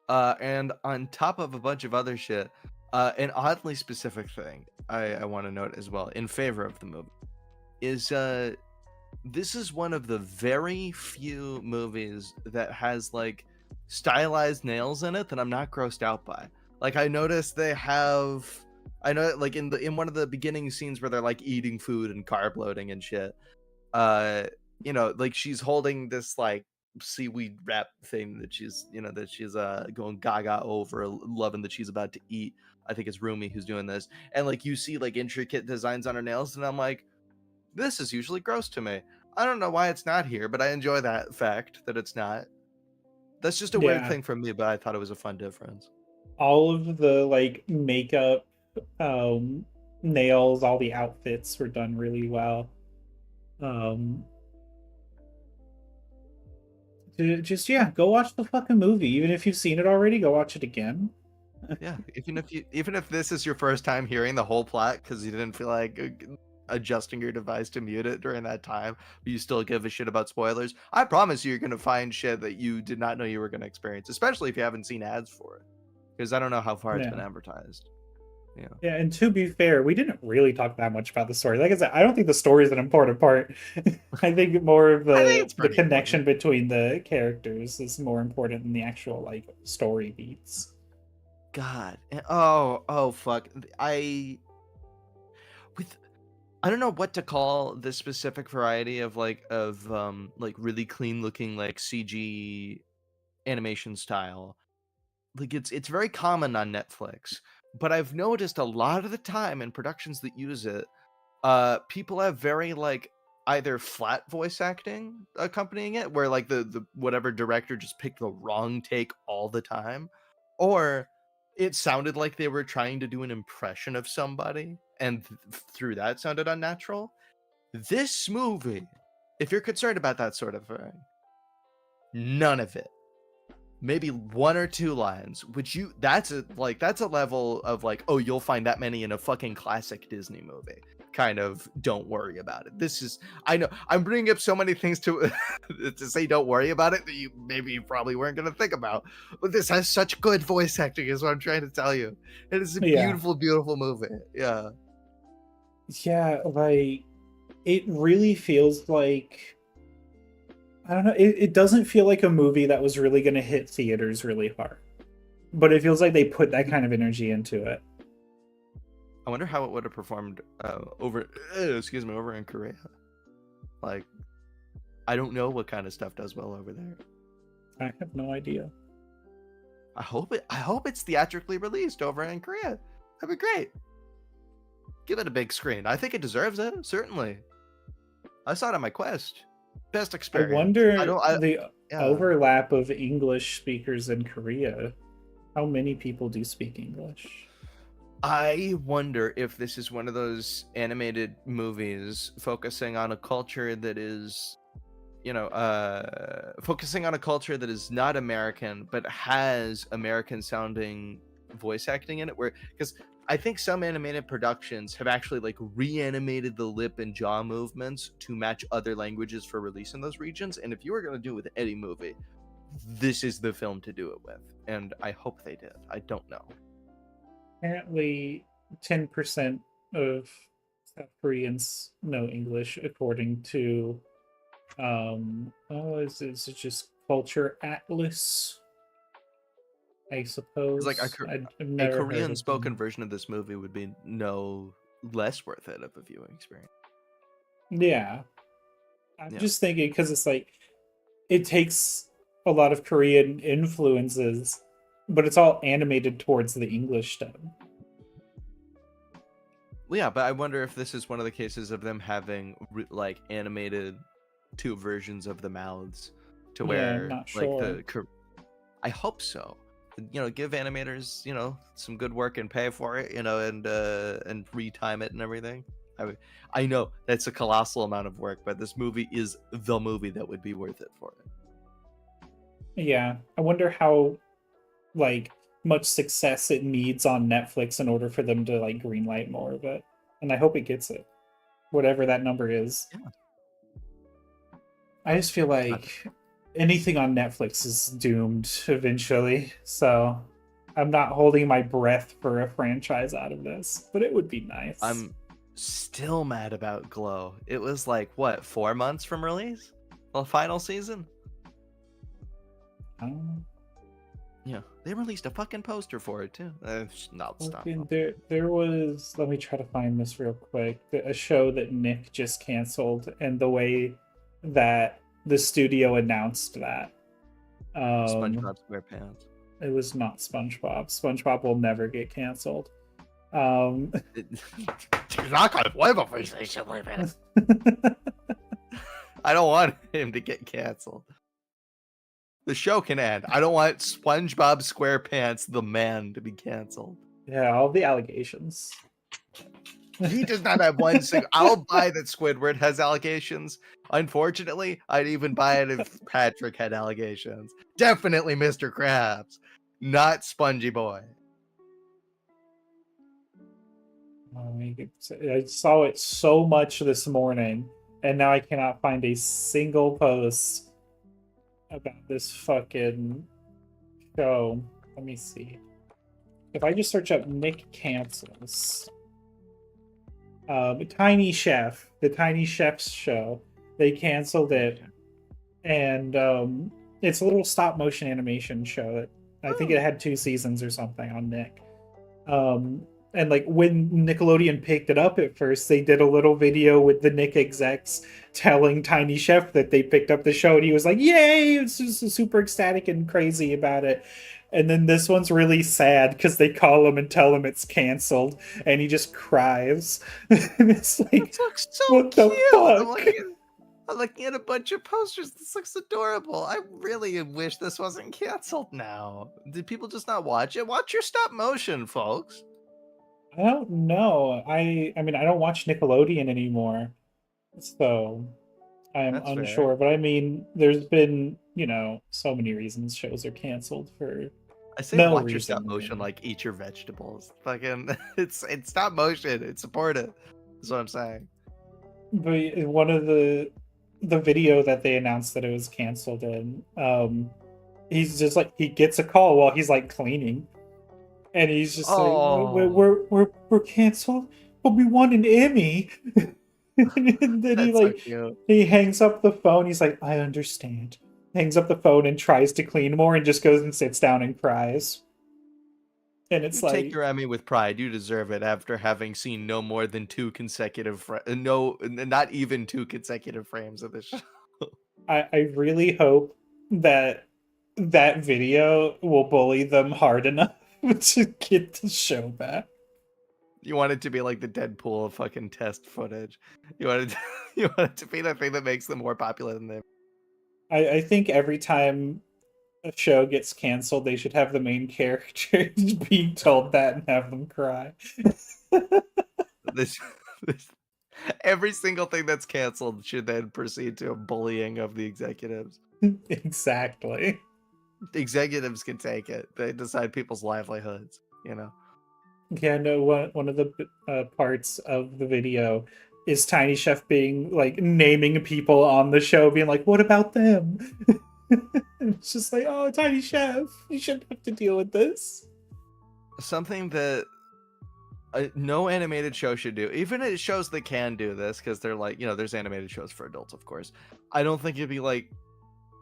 [SPEAKER 2] and on top of a bunch of other shit, an oddly specific thing I want to note as well in favor of the movie is this is one of the very few movies that has like stylized nails in it that I'm not grossed out by. Like I noticed they have I know like in one of the beginning scenes where they're like eating food and carb loading and shit. Uh like she's holding this like seaweed wrap thing that she's going gaga over loving that she's about to eat. I think it's Rumi who's doing this. And like you see like intricate designs on her nails and I'm like this is usually gross to me. I don't know why it's not here, but I enjoy that fact that it's not. That's just a weird
[SPEAKER 1] Yeah,
[SPEAKER 2] thing for me, but I thought it was a fun difference.
[SPEAKER 1] all of the like makeup, nails, all the outfits were done really well. Um, just yeah, go watch the fucking movie. Even if you've seen it already, go watch it again.
[SPEAKER 2] Yeah, even if this is your first time hearing the whole plot because you didn't feel like adjusting your device to mute it during that time, but you still give a shit about spoilers, I promise you're gonna find shit that you did not know you were gonna experience, especially if you haven't seen ads for it. Because I don't know how far it's been
[SPEAKER 1] Yeah.
[SPEAKER 2] advertised. Yeah.
[SPEAKER 1] Yeah, and to be fair, we didn't really talk that much about the story. Like I said, I don't think the story is an important part. I think more of
[SPEAKER 2] I think
[SPEAKER 1] the
[SPEAKER 2] it's
[SPEAKER 1] the
[SPEAKER 2] pretty important.
[SPEAKER 1] connection between the characters is more important than the actual like story beats.
[SPEAKER 2] God. Oh fuck. With I don't know what to call this specific variety of like really clean looking like CG animation style. Like it's very common on Netflix, but I've noticed a lot of the time in productions that use it, people have very like either flat voice acting accompanying it where like the whatever director just picked the wrong take all the time, or it sounded like they were trying to do an impression of somebody and through that sounded unnatural. This movie, if you're concerned about that sort of thing, none of it. Maybe one or two lines, which that's a level of like, oh, you'll find that many in a fucking classic Disney movie. kind of don't worry about it. This is, I know I'm bringing up so many things to to say don't worry about it that you probably weren't going to think about, but this has such good voice acting is what I'm trying to tell you. It is a
[SPEAKER 1] Yeah.
[SPEAKER 2] beautiful, beautiful movie. Yeah.
[SPEAKER 1] Yeah, like it really feels like, I don't know, it doesn't feel like a movie that was really going to hit theaters really hard. But it feels like they put that kind of energy into it.
[SPEAKER 2] I wonder how it would have performed over over in Korea. Like, I don't know what kind of stuff does well over there.
[SPEAKER 1] I have no idea.
[SPEAKER 2] I hope it's theatrically released over in Korea. That'd be great. Give it a big screen. I think it deserves it. Certainly. I saw it on my Quest. Best
[SPEAKER 1] I
[SPEAKER 2] experience.
[SPEAKER 1] wonder the
[SPEAKER 2] Yeah.
[SPEAKER 1] overlap of English speakers in Korea. How many people do speak English?
[SPEAKER 2] I wonder if this is one of those animated movies focusing on a culture that is, focusing on a culture that is not American but has American sounding voice acting in it. Where, because I think some animated productions have actually like reanimated the lip and jaw movements to match other languages for release in those regions. And if you were going to do it with any movie, this is the film to do it with. And I hope they did. I don't know.
[SPEAKER 1] Apparently, 10% of South Koreans know English, according to is it just Culture Atlas? I suppose.
[SPEAKER 2] Like
[SPEAKER 1] I've
[SPEAKER 2] a
[SPEAKER 1] never heard
[SPEAKER 2] Korean
[SPEAKER 1] of
[SPEAKER 2] spoken
[SPEAKER 1] them.
[SPEAKER 2] version of this movie would be no less worth it of a viewing experience.
[SPEAKER 1] Yeah, I'm
[SPEAKER 2] Yeah.
[SPEAKER 1] just thinking because it's like it takes a lot of Korean influences, but it's all animated towards the English dub.
[SPEAKER 2] Well, yeah, but I wonder if this is one of the cases of them having like animated two versions of the mouths to
[SPEAKER 1] Yeah, I'm
[SPEAKER 2] where
[SPEAKER 1] not
[SPEAKER 2] like
[SPEAKER 1] sure.
[SPEAKER 2] I hope so. Give animators, some good work and pay for it, and retime it and everything. I know that's a colossal amount of work, but this movie is the movie that would be worth it for it.
[SPEAKER 1] Yeah, I wonder how like much success it needs on Netflix in order for them to like greenlight more of it. And I hope it gets it, whatever that number is.
[SPEAKER 2] Yeah.
[SPEAKER 1] I just feel like anything on Netflix is doomed eventually. So I'm not holding my breath for a franchise out of this, but it would be nice.
[SPEAKER 2] I'm still mad about Glow. It was like what, 4 months from release? The final season? Yeah, they released a fucking poster for it too. Not stop.
[SPEAKER 1] There was. Let me try to find this real quick. A show that Nick just canceled, and the way that the studio announced that.
[SPEAKER 2] SpongeBob SquarePants.
[SPEAKER 1] It was not SpongeBob. SpongeBob will never get canceled.
[SPEAKER 2] I don't want him to get canceled. The show can end. I don't want SpongeBob SquarePants the man to be canceled.
[SPEAKER 1] Yeah, all the allegations.
[SPEAKER 2] He does not have one single. I'll buy that Squidward has allegations. Unfortunately, I'd even buy it if Patrick had allegations. Definitely Mr. Krabs, not Spongy Boy.
[SPEAKER 1] I saw it so much this morning, and now I cannot find a single post about this fucking show. Let me see. If I just search up Nick cancels, Tiny Chef, the Tiny Chef's show, they canceled it, and it's a little stop motion animation show that I think it had 2 seasons or something on Nick. And like when Nickelodeon picked it up at first, they did a little video with the Nick execs telling Tiny Chef that they picked up the show, and he was like, "Yay!" It's just super ecstatic and crazy about it. And then this one's really sad because they call him and tell him it's canceled, and he just cries. And it's like,
[SPEAKER 2] This looks so
[SPEAKER 1] what
[SPEAKER 2] cute.
[SPEAKER 1] the fuck?
[SPEAKER 2] I'm looking at a bunch of posters. This looks adorable. I really wish this wasn't canceled now. Did people just not watch it? Watch your stop motion, folks.
[SPEAKER 1] I don't know. I mean, I don't watch Nickelodeon anymore, so I'm
[SPEAKER 2] That's
[SPEAKER 1] unsure.
[SPEAKER 2] fair.
[SPEAKER 1] But I mean, there's been, so many reasons shows are canceled for
[SPEAKER 2] I say
[SPEAKER 1] no
[SPEAKER 2] watch your stop
[SPEAKER 1] reason.
[SPEAKER 2] motion
[SPEAKER 1] Really.
[SPEAKER 2] like eat your vegetables. Fucking it's stop motion. It's support it. That's what I'm saying.
[SPEAKER 1] But one of the video that they announced that it was canceled in, he's just like he gets a call while he's like cleaning, and he's just like,
[SPEAKER 2] Oh,
[SPEAKER 1] we're canceled, but we won an Emmy." And then
[SPEAKER 2] that's so cute.
[SPEAKER 1] he hangs up the phone. He's like, "I understand." Hangs up the phone and tries to clean more, and just goes and sits down and cries. And
[SPEAKER 2] You
[SPEAKER 1] it's
[SPEAKER 2] take
[SPEAKER 1] like,
[SPEAKER 2] your Emmy with pride. You deserve it after having seen no more than two consecutive, not even two consecutive frames of this show.
[SPEAKER 1] I really hope that that video will bully them hard enough to get the show back.
[SPEAKER 2] You want it to be like the Deadpool of fucking test footage. You want it to, you want it to be the thing that makes them more popular than they.
[SPEAKER 1] I think every time a show gets canceled, they should have the main characters being told that and have them cry.
[SPEAKER 2] This, this every single thing that's canceled should then proceed to a bullying of the executives.
[SPEAKER 1] Exactly.
[SPEAKER 2] The executives can take it. They decide people's livelihoods. You know.
[SPEAKER 1] Yeah, no, one of the parts of the video is Tiny Chef being like naming people on the show, being like, "What about them?" And it's just like, "Oh, Tiny Chef, you shouldn't have to deal with this."
[SPEAKER 2] Something that no animated show should do, even it shows that can do this, because they're like, there's animated shows for adults, of course. I don't think it'd be like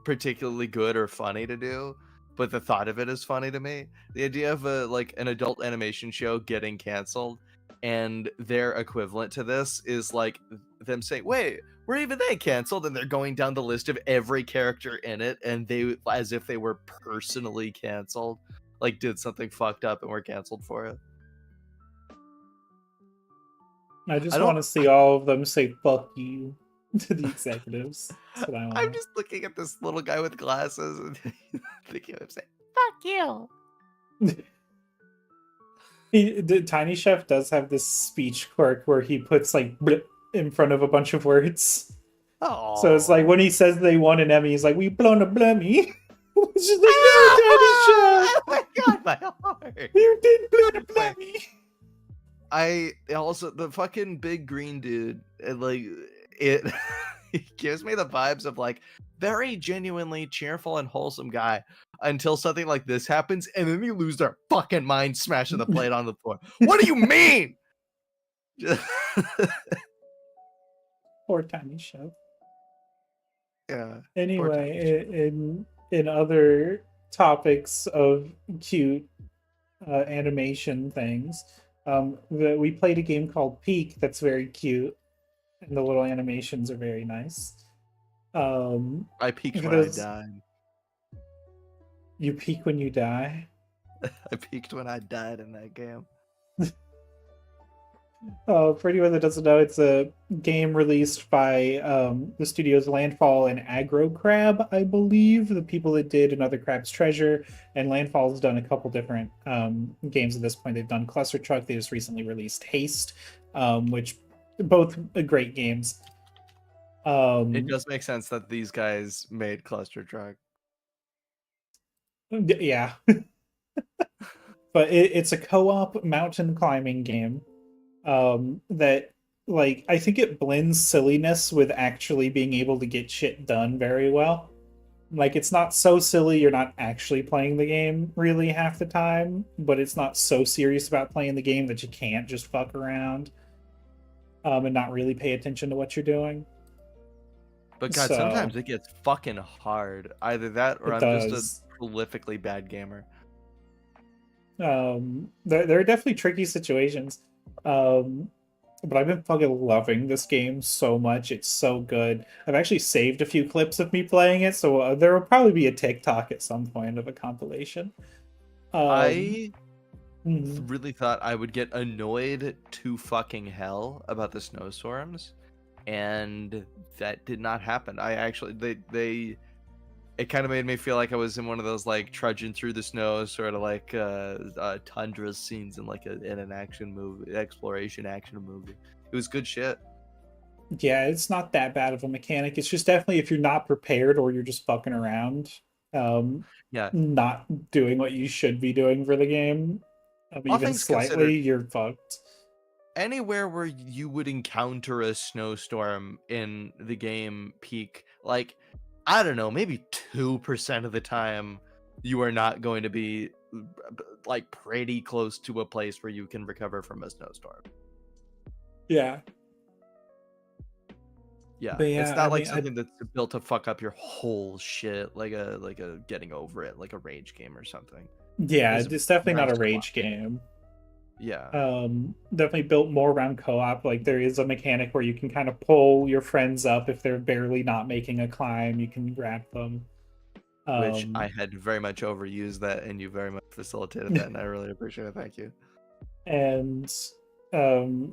[SPEAKER 2] particularly good or funny to do, but the thought of it is funny to me. The idea of an adult animation show getting canceled, and their equivalent to this is like them saying, "Wait, were even they canceled?" And they're going down the list of every character in it, and they, as if they were personally canceled, like did something fucked up and were canceled for it.
[SPEAKER 1] I
[SPEAKER 2] I
[SPEAKER 1] just want
[SPEAKER 2] don't.
[SPEAKER 1] to see all of them say "fuck you" to the executives. That's what I
[SPEAKER 2] I'm
[SPEAKER 1] want.
[SPEAKER 2] just looking at this little guy with glasses and thinking of him saying, "Fuck you."
[SPEAKER 1] The Tiny Chef does have this speech quirk where he puts like blip in front of a bunch of words. So it's like
[SPEAKER 2] Oh.
[SPEAKER 1] when he says they won an Emmy, he's like, "We blown a blummy." It's just like, "No, Tiny Chef,
[SPEAKER 2] Oh my god, my heart.
[SPEAKER 1] you did blow a
[SPEAKER 2] My,
[SPEAKER 1] blummy."
[SPEAKER 2] I also the fucking big green dude, it he gives me the vibes of like very genuinely cheerful and wholesome guy until something like this happens, and then you lose their fucking mind smashing the plate on the floor. What do you mean?
[SPEAKER 1] Poor Tiny Chef.
[SPEAKER 2] Yeah, poor tiny shit.
[SPEAKER 1] Anyway, in other topics of cute animation things, we played a game called Peak that's very cute, and the little animations are very nice.
[SPEAKER 2] I peaked
[SPEAKER 1] For
[SPEAKER 2] when I
[SPEAKER 1] those,
[SPEAKER 2] died.
[SPEAKER 1] you peak when you die.
[SPEAKER 2] I peaked when I died in that game.
[SPEAKER 1] For anyone that doesn't know, it's a game released by the studios Landfall and Aggro Crab, I believe, the people that did Another Crab's Treasure. And Landfall's done a couple different games at this point. They've done Cluster Truck. They just recently released Haste, which both great games.
[SPEAKER 2] It
[SPEAKER 1] Um,
[SPEAKER 2] does make sense that these guys made Cluster Truck.
[SPEAKER 1] yeah, but it's a co-op mountain climbing game that like I think it blends silliness with actually being able to get shit done very well. Like it's not so silly you're not actually playing the game really half the time, but it's not so serious about playing the game that you can't just fuck around and not really pay attention to what you're doing.
[SPEAKER 2] But God,
[SPEAKER 1] So
[SPEAKER 2] sometimes it gets fucking hard. Either that or
[SPEAKER 1] it
[SPEAKER 2] I'm just a
[SPEAKER 1] does.
[SPEAKER 2] prolifically bad gamer.
[SPEAKER 1] There are definitely tricky situations. Um, but I've been fucking loving this game so much. It's so good. I've actually saved a few clips of me playing it, so there will probably be a TikTok at some point of a compilation. Um,
[SPEAKER 2] I
[SPEAKER 1] mhm.
[SPEAKER 2] really thought I would get annoyed to fucking hell about the snowstorms, and that did not happen. I actually they it kind of made me feel like I was in one of those like trudging through the snow, sort of like tundra scenes in like in an action movie, exploration action movie. It was good shit.
[SPEAKER 1] Yeah, it's not that bad of a mechanic. It's just definitely if you're not prepared or you're just fucking around, um,
[SPEAKER 2] Yeah,
[SPEAKER 1] not doing what you should be doing for the game,
[SPEAKER 2] all
[SPEAKER 1] even
[SPEAKER 2] things considered,
[SPEAKER 1] slightly, you're fucked.
[SPEAKER 2] anywhere where you would encounter a snowstorm in the game peak, like, I don't know, maybe 2% of the time you are not going to be like pretty close to a place where you can recover from a snowstorm.
[SPEAKER 1] Yeah.
[SPEAKER 2] Yeah,
[SPEAKER 1] But
[SPEAKER 2] it's
[SPEAKER 1] yeah, I
[SPEAKER 2] not like
[SPEAKER 1] mean,
[SPEAKER 2] something that's built to fuck up your whole shit, like a getting over it, like a rage game or something.
[SPEAKER 1] yeah,
[SPEAKER 2] It's
[SPEAKER 1] it's definitely not a
[SPEAKER 2] nice to
[SPEAKER 1] rage
[SPEAKER 2] watch.
[SPEAKER 1] game.
[SPEAKER 2] Yeah.
[SPEAKER 1] Definitely built more around co-op. Like there is a mechanic where you can kind of pull your friends up if they're barely not making a climb. You can grab them.
[SPEAKER 2] Which I
[SPEAKER 1] Um,
[SPEAKER 2] had very much overused that, and you very much facilitated that, and I really appreciate it. Thank you.
[SPEAKER 1] and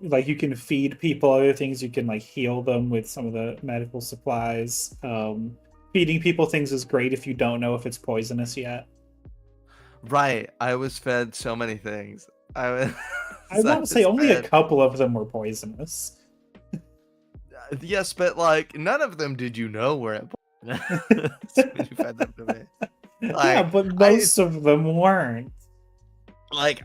[SPEAKER 1] like you can feed people other things. You can like heal them with some of the medical supplies. Feeding people things is great if you don't know if it's poisonous yet.
[SPEAKER 2] Right, I was fed so many things. I was,
[SPEAKER 1] I
[SPEAKER 2] I
[SPEAKER 1] want to say
[SPEAKER 2] was
[SPEAKER 1] only a
[SPEAKER 2] fed.
[SPEAKER 1] couple of them were poisonous.
[SPEAKER 2] Yes, but like none of them did you know were at when you fed them to me.
[SPEAKER 1] Yeah,
[SPEAKER 2] Like
[SPEAKER 1] but
[SPEAKER 2] I
[SPEAKER 1] most of them weren't.
[SPEAKER 2] like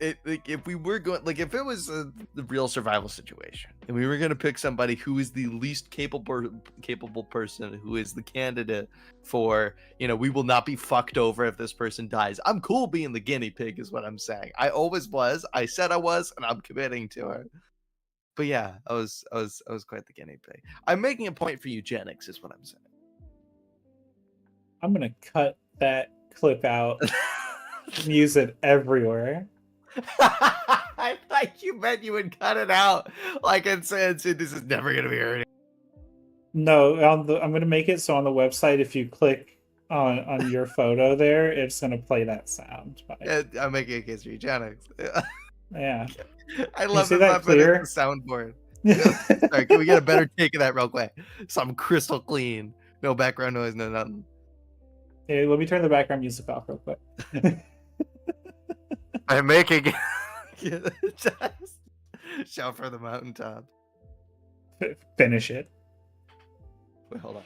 [SPEAKER 2] if we were going, like if it was the real survival situation and we were going to pick somebody who is the least capable person, who is the candidate for, we will not be fucked over if this person dies, I'm cool being the guinea pig is what I'm saying. I always was. I said I was, and I'm committing to it. But yeah, I was quite the guinea pig. I'm making a point for eugenics is what I'm saying.
[SPEAKER 1] I'm gonna cut that clip out and use it everywhere.
[SPEAKER 2] I thought you meant you would cut it out, like and said, this is never gonna be heard.
[SPEAKER 1] No, I'm gonna make it so on the website, if you click on your photo there, it's gonna play that sound.
[SPEAKER 2] Yeah, I'm making a case for eugenics.
[SPEAKER 1] Yeah,
[SPEAKER 2] I
[SPEAKER 1] can you
[SPEAKER 2] love
[SPEAKER 1] see
[SPEAKER 2] that I
[SPEAKER 1] that
[SPEAKER 2] put it in the
[SPEAKER 1] clear?
[SPEAKER 2] soundboard. Sorry, can we get a better take of that real quick? Something crystal clean, no background noise, no nothing.
[SPEAKER 1] Hey, let me turn the background music off real quick.
[SPEAKER 2] I'm making just shout for the mountaintop.
[SPEAKER 1] Finish it.
[SPEAKER 2] Wait, hold on.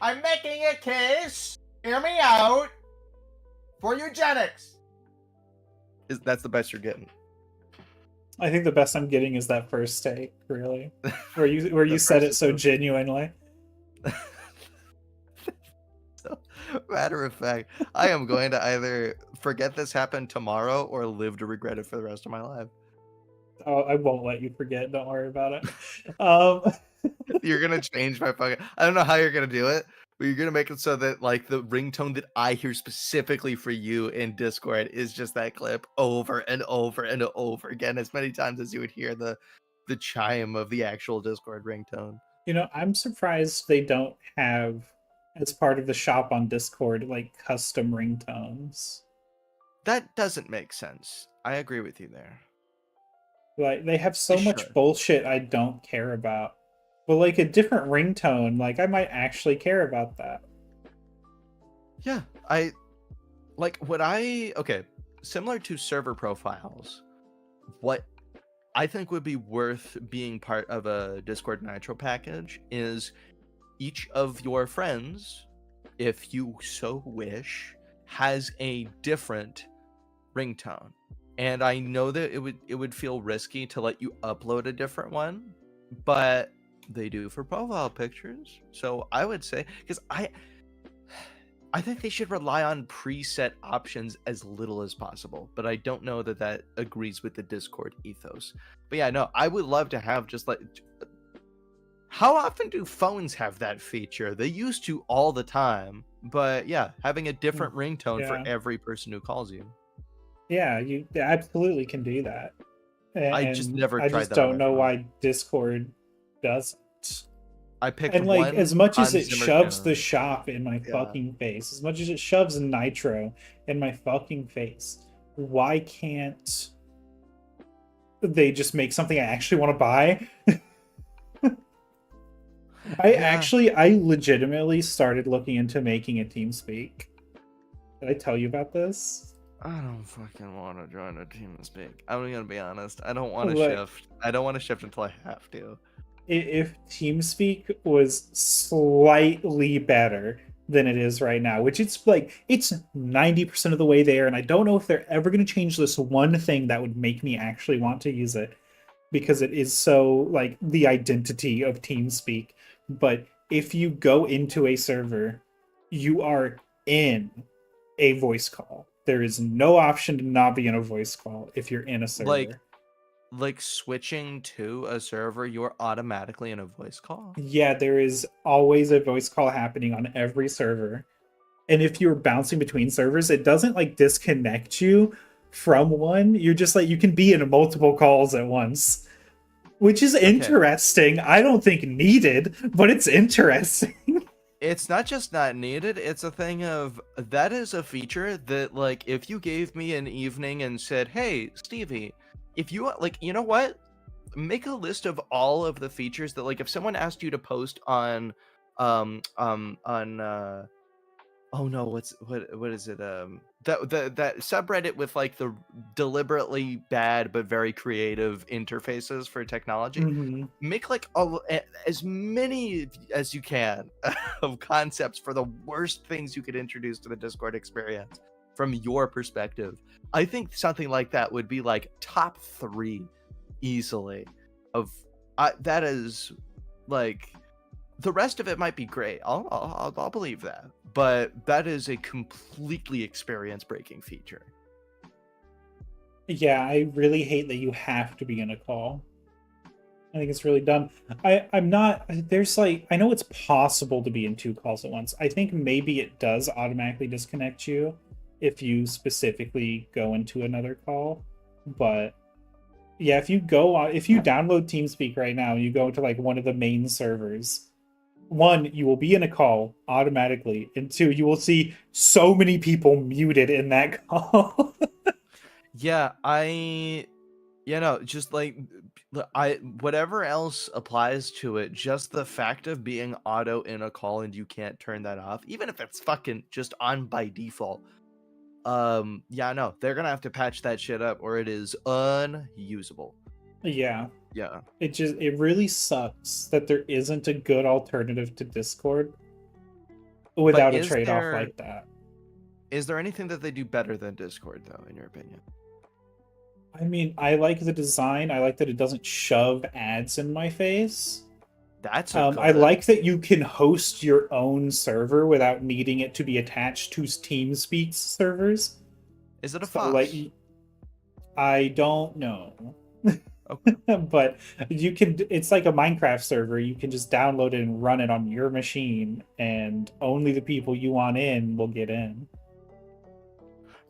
[SPEAKER 2] I'm making a case. Hear me out. For eugenics. That's the best you're getting.
[SPEAKER 1] I think the best I'm getting is that first take, really, where you said it so genuinely.
[SPEAKER 2] So, matter of fact, I am going to either forget this happened tomorrow or live to regret it for the rest of my life.
[SPEAKER 1] Oh, I won't let you forget. Don't worry about it.
[SPEAKER 2] You're gonna change my fucking. I don't know how you're gonna do it, but you're gonna make it so that like the ringtone that I hear specifically for you in Discord is just that clip over and over and over again, as many times as you would hear the chime of the actual Discord ringtone.
[SPEAKER 1] I'm surprised they don't have, as part of the shop on Discord, like custom ringtones.
[SPEAKER 2] That doesn't make sense. I agree with you there.
[SPEAKER 1] Like they have
[SPEAKER 2] They
[SPEAKER 1] so much
[SPEAKER 2] should.
[SPEAKER 1] bullshit I don't care about. But like a different ringtone, like I might actually care about that.
[SPEAKER 2] Yeah, I like what I okay, similar to server profiles. What I think would be worth being part of a Discord Nitro package is each of your friends, if you so wish, has a different ringtone. And I know that it would feel risky to let you upload a different one, but they do for profile pictures. So I would say, because I think they should rely on preset options as little as possible, but I don't know that that agrees with the Discord ethos. But yeah, no, I would love to have just like, how often do phones have that feature? They used to all the time, but yeah, having a different ringtone for
[SPEAKER 1] Yeah.
[SPEAKER 2] every person who calls you.
[SPEAKER 1] Yeah, you absolutely can do that.
[SPEAKER 2] I just
[SPEAKER 1] And
[SPEAKER 2] never
[SPEAKER 1] I
[SPEAKER 2] tried
[SPEAKER 1] just
[SPEAKER 2] that on
[SPEAKER 1] don't
[SPEAKER 2] my
[SPEAKER 1] know
[SPEAKER 2] phone.
[SPEAKER 1] why Discord doesn't.
[SPEAKER 2] I picked
[SPEAKER 1] And like as
[SPEAKER 2] one
[SPEAKER 1] much as
[SPEAKER 2] Hans
[SPEAKER 1] it
[SPEAKER 2] Zimmer
[SPEAKER 1] shoves the
[SPEAKER 2] tune.
[SPEAKER 1] shop in my
[SPEAKER 2] Yeah.
[SPEAKER 1] fucking face, as much as it shoves Nitro in my fucking face, why can't they just make something I actually want to buy?
[SPEAKER 2] Yeah.
[SPEAKER 1] I legitimately started looking into making a TeamSpeak. Did I tell you about this?
[SPEAKER 2] I don't fucking want to join a team to speak. I'm gonna be honest. I don't want to
[SPEAKER 1] Like,
[SPEAKER 2] shift. I don't want to shift until I have to.
[SPEAKER 1] if TeamSpeak was slightly better than it is right now, which it's 90% of the way there, and I don't know if they're ever going to change this one thing that would make me actually want to use it. because it is so like the identity of TeamSpeak. But if you go into a server, you are in a voice call. There is no option to not be in a voice call if you're in a
[SPEAKER 2] Like
[SPEAKER 1] server.
[SPEAKER 2] switching to a server, you're automatically in a voice call.
[SPEAKER 1] Yeah, there is always a voice call happening on every server. And if you're bouncing between servers, it doesn't like disconnect you from one. You're just like you can be in multiple calls at once, which is
[SPEAKER 2] Okay.
[SPEAKER 1] interesting. I don't think needed, but it's interesting.
[SPEAKER 2] It's not just not needed, it's a thing of that is a feature that like if you gave me an evening and said, "Hey, Stevie, if you like, you know what? Make a list of all of the features that like if someone asked you to post on oh no, what is it? That subreddit with like the deliberately bad but very creative interfaces for technology.
[SPEAKER 1] Hmm.
[SPEAKER 2] Make like as many as you can of concepts for the worst things you could introduce to the Discord experience from your perspective. I think something like that would be like top 3 easily of that is like the rest of it might be great. I'll believe that, but that is a completely experience breaking feature.
[SPEAKER 1] Yeah, I really hate that you have to be in a call. I think it's really dumb. I'm not. There's like I know it's possible to be in two calls at once. I think maybe it does automatically disconnect you if you specifically go into another call. But yeah, if you download TeamSpeak right now and you go to like one of the main servers, one, you will be in a call automatically, and two, you will see so many people muted in that call.
[SPEAKER 2] Yeah, just like I whatever else applies to it, just the fact of being auto in a call and you can't turn that off, even if it's fucking just on by default. Yeah, no, they're gonna have to patch that shit up or it is unusable.
[SPEAKER 1] Yeah,
[SPEAKER 2] Yeah.
[SPEAKER 1] it really sucks that there isn't a good alternative to Discord
[SPEAKER 2] But
[SPEAKER 1] without a trade-off like that.
[SPEAKER 2] is there anything that they do better than Discord though, in your opinion?
[SPEAKER 1] I mean, I like the design. I like that it doesn't shove ads in my face.
[SPEAKER 2] That's a
[SPEAKER 1] I
[SPEAKER 2] good.
[SPEAKER 1] like that you can host your own server without needing it to be attached to TeamSpeak's servers.
[SPEAKER 2] Is it a
[SPEAKER 1] So, like,
[SPEAKER 2] Foss?
[SPEAKER 1] I don't know.
[SPEAKER 2] Okay.
[SPEAKER 1] But you can, it's like a Minecraft server. You can just download it and run it on your machine, and only the people you want in will get in.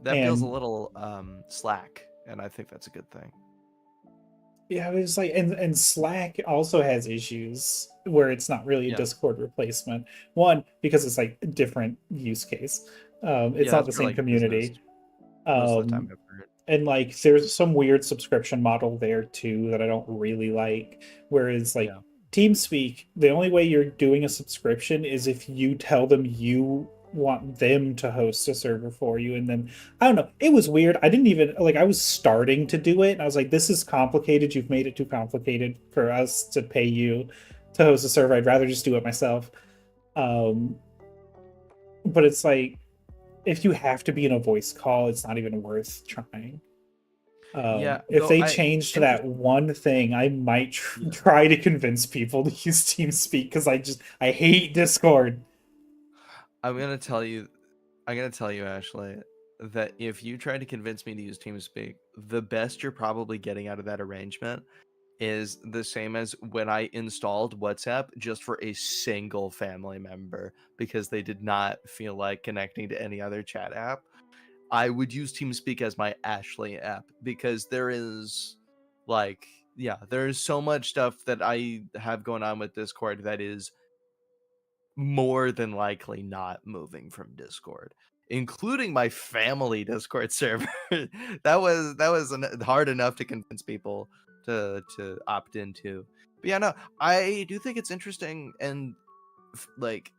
[SPEAKER 2] That feels a
[SPEAKER 1] And
[SPEAKER 2] little slack, and I think that's a good thing.
[SPEAKER 1] yeah, it's like, and Slack also has issues where it's not really a
[SPEAKER 2] Yeah.
[SPEAKER 1] Discord replacement. One, because it's like a different use case. It's
[SPEAKER 2] Yeah,
[SPEAKER 1] not
[SPEAKER 2] it's
[SPEAKER 1] the
[SPEAKER 2] for
[SPEAKER 1] same
[SPEAKER 2] like business
[SPEAKER 1] community.
[SPEAKER 2] most of the time
[SPEAKER 1] Um,
[SPEAKER 2] I've heard.
[SPEAKER 1] and like there's some weird subscription model there too that I don't really like. Whereas like
[SPEAKER 2] Yeah.
[SPEAKER 1] TeamSpeak, the only way you're doing a subscription is if you tell them you want them to host a server for you. And then I don't know, it was weird. I didn't even like I was starting to do it and I was like, this is complicated. You've made it too complicated for us to pay you to host a server. I'd rather just do it myself. Um, but it's like if you have to be in a voice call, it's not even worth trying.
[SPEAKER 2] Yeah,
[SPEAKER 1] If
[SPEAKER 2] though
[SPEAKER 1] they
[SPEAKER 2] I
[SPEAKER 1] changed that
[SPEAKER 2] interest
[SPEAKER 1] one thing, I might
[SPEAKER 2] yeah.
[SPEAKER 1] try to convince people to use TeamSpeak because I hate Discord.
[SPEAKER 2] I'm gonna tell you Ashley, that if you try to convince me to use TeamSpeak, the best you're probably getting out of that arrangement is the same as when I installed WhatsApp just for a single family member because they did not feel like connecting to any other chat app. I would use TeamSpeak as my Ashley app because there is like yeah, there's so much stuff that I have going on with Discord that is more than likely not moving from Discord, including my family Discord server. Hard enough to convince people to opt into. But yeah, no, I do think it's interesting and like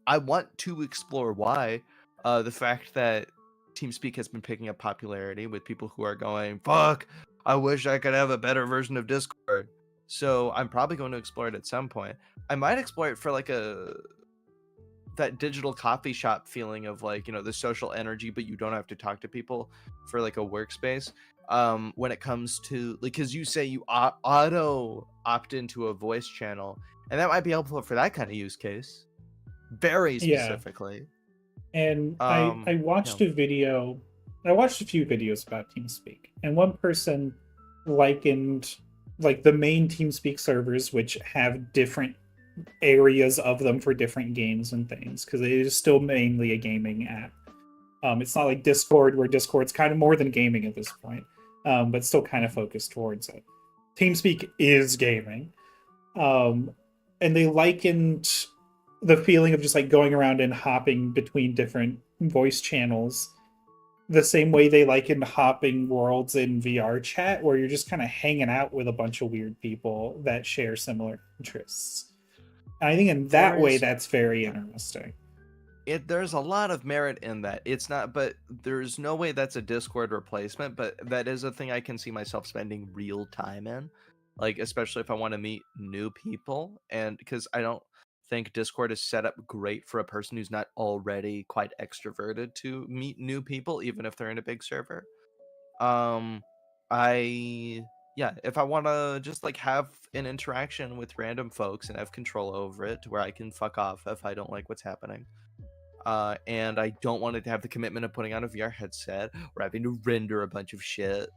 [SPEAKER 2] I want to explore why the fact that TeamSpeak has been picking up popularity with people who are going, "Fuck, I wish I could have a better version of Discord." So I'm probably going to explore it at some point. I might explore it for like that digital coffee shop feeling of like, you know, the social energy, but you don't have to talk to people for like a workspace. When it comes to like, because you say you auto opt into a voice channel, and that might be helpful for that kind of use case, very
[SPEAKER 1] Yeah.
[SPEAKER 2] specifically.
[SPEAKER 1] And I
[SPEAKER 2] Yeah.
[SPEAKER 1] watched a video. I watched a few videos about TeamSpeak, and one person likened like the main TeamSpeak servers, which have different areas of them for different games and things, because it is still mainly a gaming app. It's not like Discord, where Discord's kind of more than gaming at this point, but still kind of focused towards it. TeamSpeak is gaming, um, and they likened the feeling of just like going around and hopping between different voice channels the same way they likened hopping worlds in VR chat, where you're just kind of hanging out with a bunch of weird people that share similar interests. And I think in that way,
[SPEAKER 2] There's
[SPEAKER 1] that's very interesting.
[SPEAKER 2] there's a lot of merit in that. It's not, but there's no way that's a Discord replacement, but that is a thing I can see myself spending real time in. Like, especially if I want to meet new people, and because I don't think Discord is set up great for a person who's not already quite extroverted to meet new people, even if they're in a big server. Um, I yeah, if I want to just like have an interaction with random folks and have control over it to where I can fuck off if I don't like what's happening. And I don't want it to have the commitment of putting on a VR headset or having to render a bunch of shit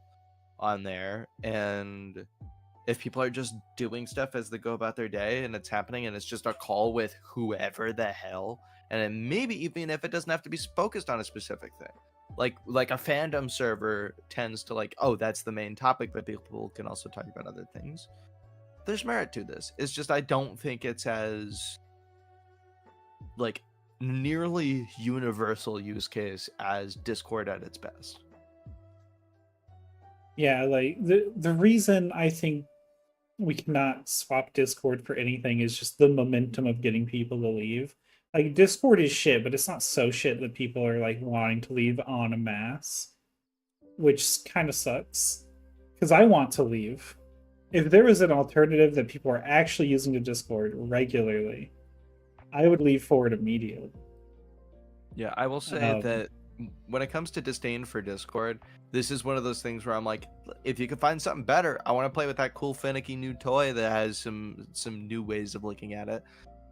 [SPEAKER 2] on there. And if people are just doing stuff as they go about their day and it's happening and it's just a call with whoever the hell, and then maybe even if it doesn't have to be focused on a specific thing, like a fandom server tends to like, oh, that's the main topic, but people can also talk about other things. There's merit to this. It's just I don't think it's as like nearly universal use case as Discord at its best.
[SPEAKER 1] Yeah, like the reason I think we cannot swap Discord for anything is just the momentum of getting people to leave. Like Discord is shit, but it's not so shit that people are like wanting to leave en masse, which kind of sucks. Because I want to leave. If there was an alternative that people are actually using the Discord regularly, I would leave for it immediately.
[SPEAKER 2] Yeah, I will say
[SPEAKER 1] Um,
[SPEAKER 2] that when it comes to disdain for Discord, this is one of those things where I'm like, if you could find something better, I want to play with that cool finicky new toy that has some new ways of looking at it.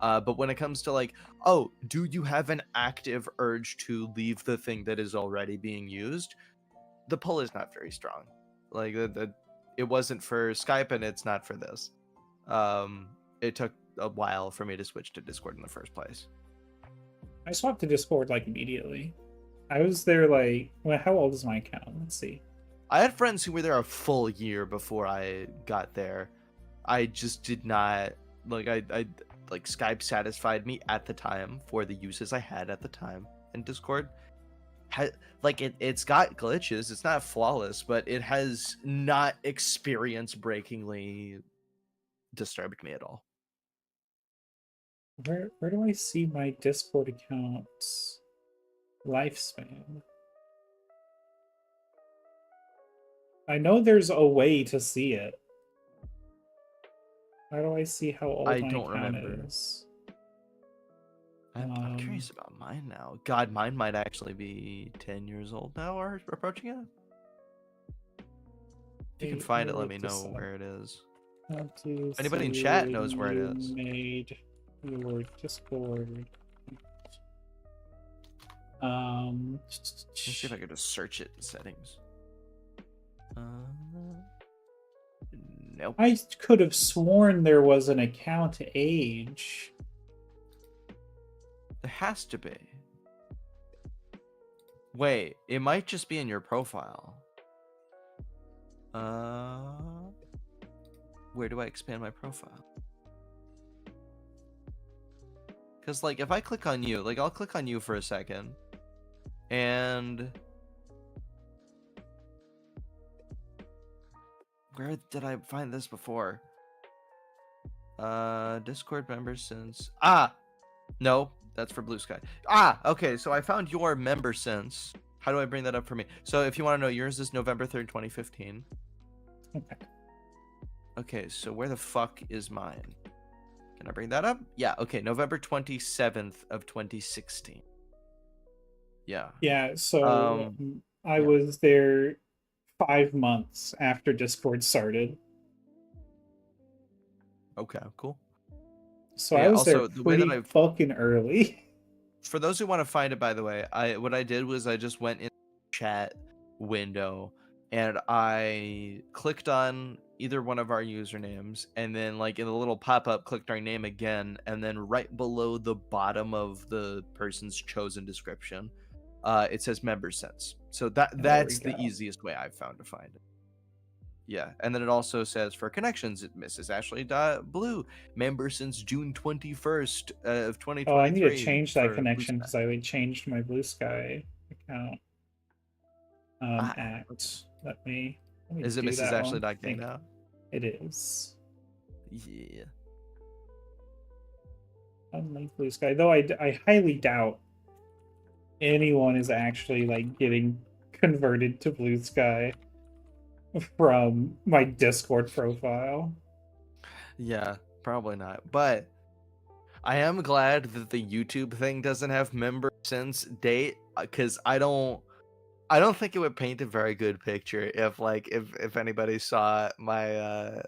[SPEAKER 2] But when it comes to like, oh, do you have an active urge to leave the thing that is already being used? The pull is not very strong. Like it wasn't for Skype, and it's not for this. It took a while for me to switch to Discord in the first place.
[SPEAKER 1] I swapped to Discord like immediately. I was there like, well, how old is my account? Let's see.
[SPEAKER 2] I had friends who were there a full year before I got there. I just did not like I like Skype satisfied me at the time for the uses I had at the time, and Discord had like it's got glitches. It's not flawless, but it has not experience breakingly disturbed me at all.
[SPEAKER 1] Where do I see my Discord account's lifespan? I know there's a way to see it. How do I see how old
[SPEAKER 2] I
[SPEAKER 1] my
[SPEAKER 2] don't
[SPEAKER 1] account
[SPEAKER 2] remember.
[SPEAKER 1] is?
[SPEAKER 2] I'm curious about mine now. God, mine might actually be 10 years old now or approaching it. If you can find it, let me know where it is. If anybody in chat knows where it is.
[SPEAKER 1] Made your Discord.
[SPEAKER 2] Let's see if I could just search it in settings. Nope.
[SPEAKER 1] I could have sworn there was an account age.
[SPEAKER 2] There has to be. Wait, it might just be in your profile. Where do I expand my profile? Because, like, if I click on you, like, I'll click on you for a second. And where did I find this before? Discord member since... No, that's for Blue Sky. Okay, so I found your member since. How do I bring that up for me? So if you want to know, yours is November 3rd, 2015.
[SPEAKER 1] Okay.
[SPEAKER 2] Okay, so where the fuck is mine? Can I bring that up? Yeah, okay, November 27th of 2016. Yeah.
[SPEAKER 1] Yeah, so
[SPEAKER 2] Um,
[SPEAKER 1] I
[SPEAKER 2] yeah.
[SPEAKER 1] was there 5 months after Discord started.
[SPEAKER 2] Okay, cool.
[SPEAKER 1] So
[SPEAKER 2] But
[SPEAKER 1] I
[SPEAKER 2] yeah,
[SPEAKER 1] was there
[SPEAKER 2] also the way that
[SPEAKER 1] pretty
[SPEAKER 2] I've
[SPEAKER 1] fucking early.
[SPEAKER 2] for those who want to find it, by the way, what I did was I just went in the chat window and I clicked on either one of our usernames, and then like in the little pop-up clicked our name again, and then right below the bottom of the person's chosen description, it says member sense. So
[SPEAKER 1] There we
[SPEAKER 2] that's the
[SPEAKER 1] go.
[SPEAKER 2] easiest way I've found to find it. Yeah, and then it also says for connections, Mrs. Ashley Blue, member since June 21st of
[SPEAKER 1] Oh, I need to
[SPEAKER 2] 2023
[SPEAKER 1] change that
[SPEAKER 2] for Blue
[SPEAKER 1] connection
[SPEAKER 2] Sky.
[SPEAKER 1] because I changed my Blue Sky account.
[SPEAKER 2] Ah,
[SPEAKER 1] Let me
[SPEAKER 2] is it
[SPEAKER 1] do
[SPEAKER 2] Mrs.
[SPEAKER 1] that
[SPEAKER 2] Ashley
[SPEAKER 1] one. I
[SPEAKER 2] Gay
[SPEAKER 1] think
[SPEAKER 2] now?
[SPEAKER 1] it is.
[SPEAKER 2] Yeah.
[SPEAKER 1] Unlike Blue Sky, though I highly doubt anyone is actually like getting converted to Blue Sky from my Discord profile.
[SPEAKER 2] Yeah, probably not. But I am glad that the YouTube thing doesn't have member since date, because I don't think it would paint a very good picture if like if anybody saw my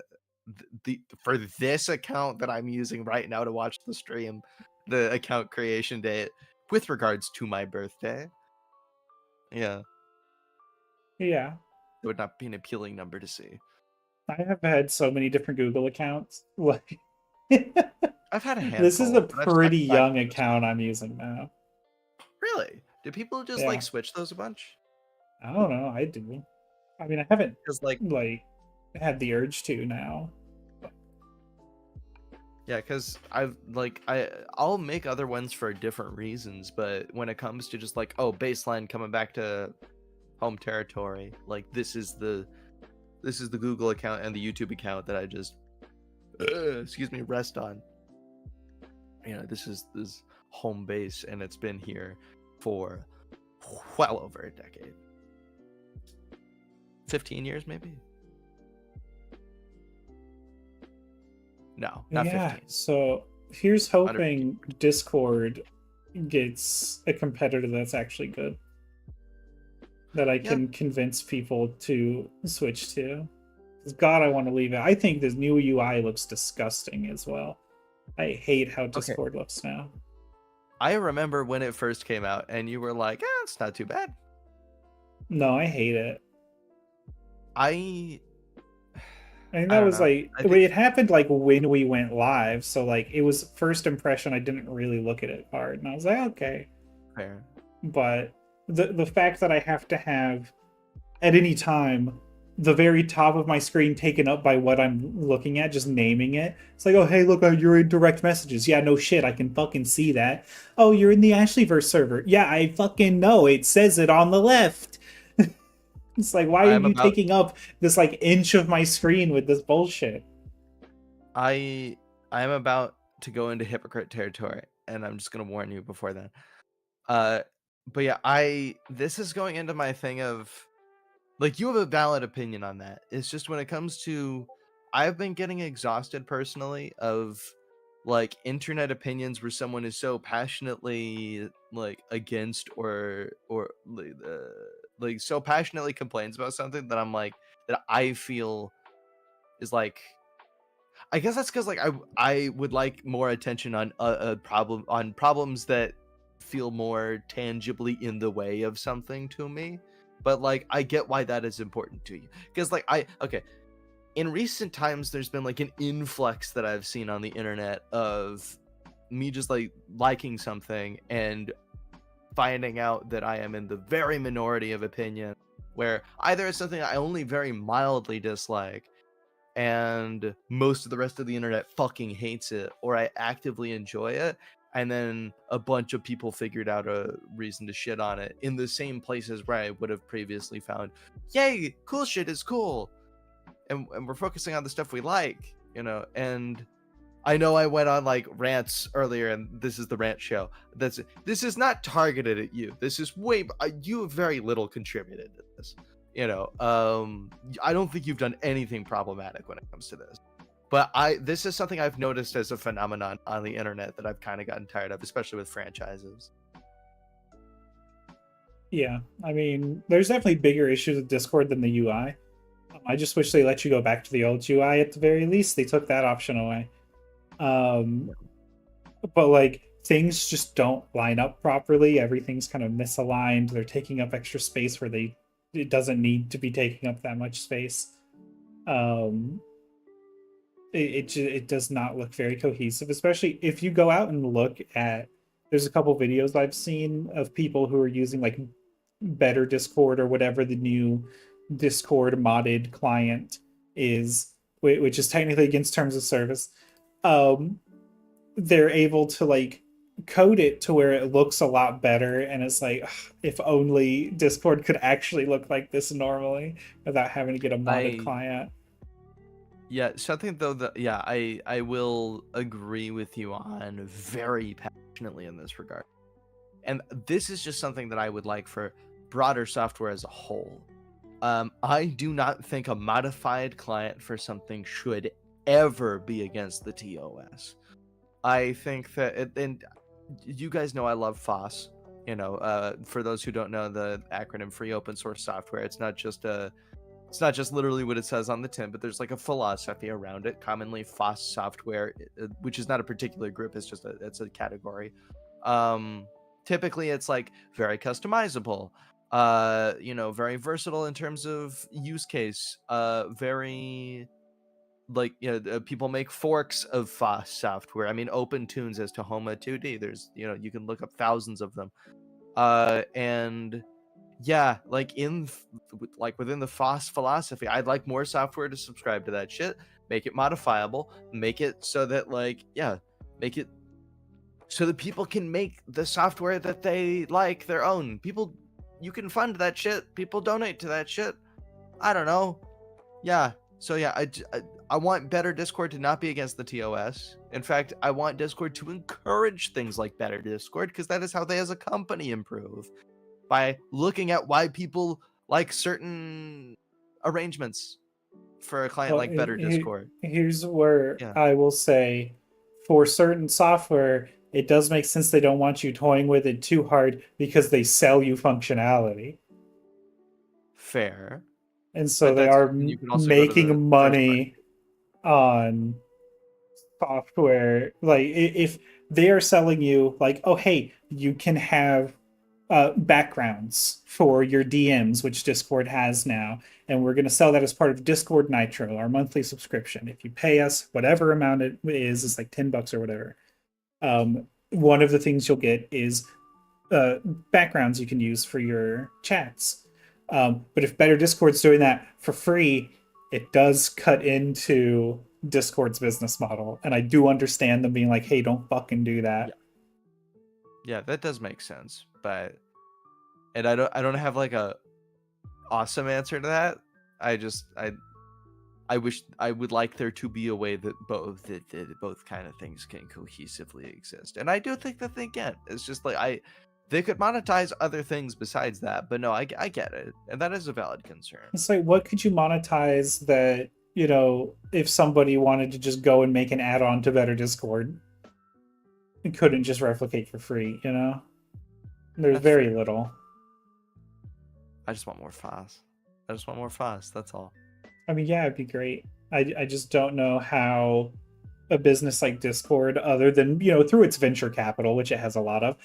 [SPEAKER 2] the for this account that I'm using right now to watch the stream, the account creation date with regards to my birthday. Yeah,
[SPEAKER 1] Yeah,
[SPEAKER 2] it would not be an appealing number to see.
[SPEAKER 1] I have had so many different Google accounts. Like,
[SPEAKER 2] I've had a
[SPEAKER 1] this is a
[SPEAKER 2] handful, but I've
[SPEAKER 1] pretty
[SPEAKER 2] cycled back
[SPEAKER 1] young
[SPEAKER 2] and forth.
[SPEAKER 1] account I'm using now.
[SPEAKER 2] Really? Do people just like
[SPEAKER 1] Yeah,
[SPEAKER 2] switch those a bunch?
[SPEAKER 1] I don't know. I do. I mean, I haven't
[SPEAKER 2] Because like
[SPEAKER 1] like had the urge to now.
[SPEAKER 2] yeah, because I'll make other ones for different reasons, but when it comes to just like, oh, baseline coming back to home territory, like this is the Google account and the YouTube account that I just excuse me, rest on. You know, this home base, and it's been here for well over a decade. 15 years maybe? No, not
[SPEAKER 1] Yeah,
[SPEAKER 2] 15.
[SPEAKER 1] so here's
[SPEAKER 2] Under 15.
[SPEAKER 1] hoping Discord gets a competitor that's actually good that I
[SPEAKER 2] Yeah.
[SPEAKER 1] can convince people to switch to. 'Cause God, I want to leave it. I think this new UI looks disgusting as well. I hate how
[SPEAKER 2] Okay.
[SPEAKER 1] Discord looks now.
[SPEAKER 2] I remember when it first came out and you were like, it's not too bad.
[SPEAKER 1] No, I hate it.
[SPEAKER 2] I
[SPEAKER 1] I think
[SPEAKER 2] I
[SPEAKER 1] that
[SPEAKER 2] don't
[SPEAKER 1] was
[SPEAKER 2] know.
[SPEAKER 1] like
[SPEAKER 2] I think
[SPEAKER 1] it happened like when we went live, so like it was first impression. I didn't really look at it hard, and I was like, okay.
[SPEAKER 2] fair.
[SPEAKER 1] But the fact that I have to have at any time the very top of my screen taken up by what I'm looking at, just naming it. It's like, oh hey, look, you're in direct messages. Yeah, no shit, I can fucking see that. Oh, you're in the Ashleyverse server. Yeah, I fucking know. It says it on the left. It's like, why are
[SPEAKER 2] I'm
[SPEAKER 1] you
[SPEAKER 2] about
[SPEAKER 1] taking up this like inch of my screen with this bullshit?
[SPEAKER 2] I am about to go into hypocrite territory, and I'm just gonna warn you before then. Uh, but yeah, this is going into my thing of like you have a valid opinion on that. It's just when it comes to I've been getting exhausted personally of like internet opinions where someone is so passionately like against or like so passionately complains about something that I'm like that I feel is like I guess that's because like I would like more attention on a problem on problems that feel more tangibly in the way of something to me. But like I get why that is important to you because like in recent times there's been like an influx that I've seen on the internet of me just like liking something and finding out that I am in the very minority of opinion where either it's something I only very mildly dislike and most of the rest of the internet fucking hates it, or I actively enjoy it, and then a bunch of people figured out a reason to shit on it in the same places where I would have previously found, yay, cool shit is cool, and we're focusing on the stuff we like, you know. And I know I went on like rants earlier, and this is the rant show. This is not targeted at you. This is you have very little contributed to this. You know, I don't think you've done anything problematic when it comes to this. But this is something I've noticed as a phenomenon on the internet that I've kind of gotten tired of, especially with franchises.
[SPEAKER 1] Yeah, I mean, there's definitely bigger issues with Discord than the UI. I just wish they let you go back to the old UI at the very least. They took that option away. Um, but like things just don't line up properly. Everything's kind of misaligned. They're taking up extra space where it doesn't need to be taking up that much space. Um, it does not look very cohesive, especially if you go out and look at. There's a couple videos I've seen of people who are using like better Discord or whatever the new Discord modded client is, which is technically against terms of service. Um, they're able to like code it to where it looks a lot better, and it's like, ugh, if only Discord could actually look like this normally without having to get a modded
[SPEAKER 2] I
[SPEAKER 1] client.
[SPEAKER 2] Yeah, something though that yeah, I will agree with you on very passionately in this regard. And this is just something that I would like for broader software as a whole. I do not think a modified client for something should ever be against the TOS. I think that and you guys know I love FOSS. For those who don't know the acronym free open source software, it's not just literally what it says on the tin, but there's like a philosophy around it. Commonly, FOSS software, which is not a particular group, it's a category. Typically, it's like very customizable, very versatile in terms of use case. Very like people make forks of FOSS software. I mean, Open Tunes as to Homa 2D. There's you can look up thousands of them, and yeah, like within the FOSS philosophy, I'd like more software to subscribe to that shit, make it modifiable, make it so that make it so that people can make the software that they like their own. People, you can fund that shit. People donate to that shit. I don't know. Yeah. So yeah, I want better Discord to not be against the TOS. In fact, I want Discord to encourage things like better Discord, because that is how they as a company improve. By looking at why people like certain arrangements for a client
[SPEAKER 1] Well,
[SPEAKER 2] like Better Discord.
[SPEAKER 1] here's where
[SPEAKER 2] Yeah,
[SPEAKER 1] I will say, for certain software, it does make sense they don't want you toying with it too hard because they sell you functionality.
[SPEAKER 2] fair.
[SPEAKER 1] And so
[SPEAKER 2] But
[SPEAKER 1] they
[SPEAKER 2] that's
[SPEAKER 1] are
[SPEAKER 2] you can also go to the
[SPEAKER 1] making
[SPEAKER 2] first party.
[SPEAKER 1] money on software. Like if they are selling you like, oh hey, you can have backgrounds for your DMs, which Discord has now, and we're going to sell that as part of Discord Nitro, our monthly subscription. If you pay us whatever amount it is, it's like $10 or whatever. One of the things you'll get is backgrounds you can use for your chats. But if Better Discord's doing that for free, it does cut into Discord's business model. And I do understand them being like, hey, don't fucking do that.
[SPEAKER 2] Yeah, that does make sense. And I don't have like a awesome answer to that. I wish I would like there to be a way that both kind of things can cohesively exist. And I do think that they can. It's just like they could monetize other things besides that, but no, I get it, and that is a valid concern.
[SPEAKER 1] It's like, what could you monetize that, if somebody wanted to just go and make an add-on to Better Discord, it couldn't just replicate for free, There's
[SPEAKER 2] That's
[SPEAKER 1] very
[SPEAKER 2] fair.
[SPEAKER 1] little.
[SPEAKER 2] I just want more FOSS. I just want more FOSS. That's all.
[SPEAKER 1] I mean, yeah, it'd be great. I just don't know how a business like Discord, other than, through its venture capital, which it has a lot of,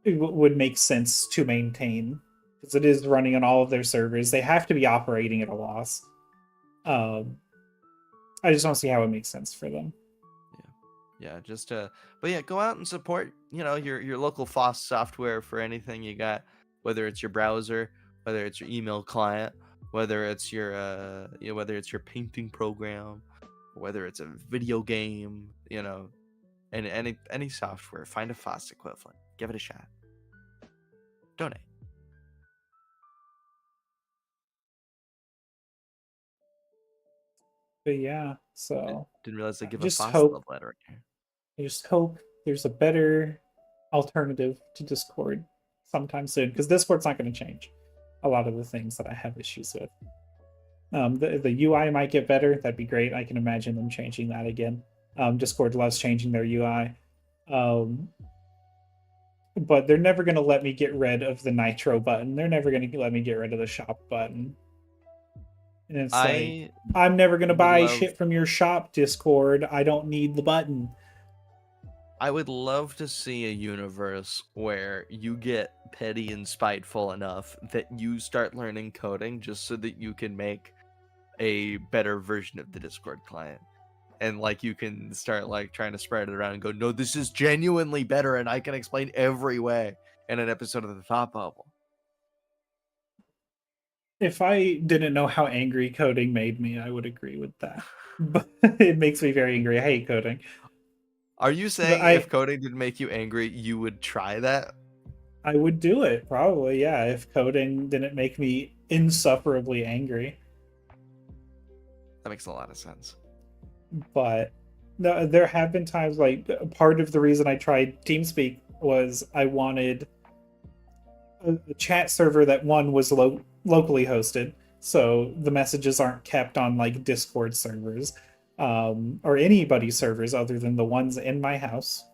[SPEAKER 1] it would make sense to maintain, because it is running on all of their servers. They have to be operating at a loss. I just don't see how it makes sense for them.
[SPEAKER 2] Yeah, but yeah, go out and support, your local FOSS software for anything you got, whether it's your browser, whether it's your email client, whether it's whether it's your painting program, whether it's a video game, and any software, find a FOSS equivalent, give it a shot, donate.
[SPEAKER 1] But yeah, so
[SPEAKER 2] Didn't realize they
[SPEAKER 1] I
[SPEAKER 2] give a
[SPEAKER 1] just
[SPEAKER 2] FOSS
[SPEAKER 1] hope
[SPEAKER 2] love letter in here.
[SPEAKER 1] I just hope there's a better alternative to Discord sometime soon, because Discord's not going to change a lot of the things that I have issues with. The UI might get better. That'd be great. I can imagine them changing that again. Discord loves changing their UI. Um, but they're never going to let me get rid of the Nitro button. They're never going to let me get rid of the shop button. And it's like,
[SPEAKER 2] I
[SPEAKER 1] I'm never going to
[SPEAKER 2] would
[SPEAKER 1] buy
[SPEAKER 2] love
[SPEAKER 1] shit from your shop, Discord. I don't need the button.
[SPEAKER 2] I would love to see a universe where you get petty and spiteful enough that you start learning coding just so that you can make a better version of the Discord client. And like you can start like trying to spread it around and go, no, this is genuinely better, and I can explain every way in an episode of the Thought Bubble.
[SPEAKER 1] If I didn't know how angry coding made me, I would agree with that. But it makes me very angry. I hate coding.
[SPEAKER 2] Are you
[SPEAKER 1] But
[SPEAKER 2] saying if coding didn't make you angry, you would try that?
[SPEAKER 1] I would do it, probably, yeah, if coding didn't make me insufferably angry.
[SPEAKER 2] That makes a lot of sense.
[SPEAKER 1] But no, there have been times, like, part of the reason I tried TeamSpeak was I wanted a chat server that one was locally hosted, so the messages aren't kept on like Discord servers, or anybody's servers other than the ones in my house.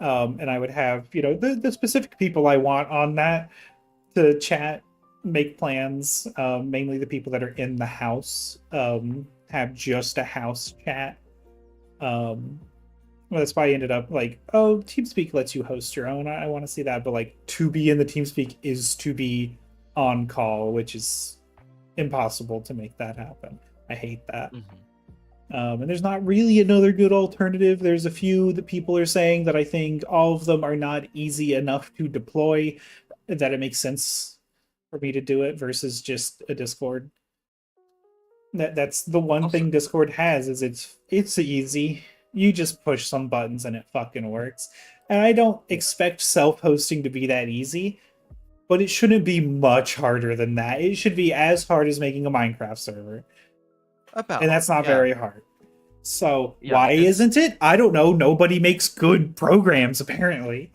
[SPEAKER 1] And I would have, the specific people I want on that to chat, make plans. Mainly the people that are in the house, have just a house chat. Well, that's why I ended up like, oh, TeamSpeak lets you host your own. I want to see that, but like to be in the TeamSpeak is to be on call, which is impossible to make that happen. I hate that. And there's not really another good alternative. There's a few that people are saying that I think all of them are not easy enough to deploy that it makes sense for me to do it versus just a Discord. That's the one
[SPEAKER 2] Also,
[SPEAKER 1] thing Discord has is it's easy. You just push some buttons and it fucking works. And I don't expect self-hosting to be that easy, but it shouldn't be much harder than that. It should be as hard as making a Minecraft server. And that's not
[SPEAKER 2] yeah,
[SPEAKER 1] very hard. So
[SPEAKER 2] yeah.
[SPEAKER 1] why isn't it? I don't know. Nobody makes good programs, apparently.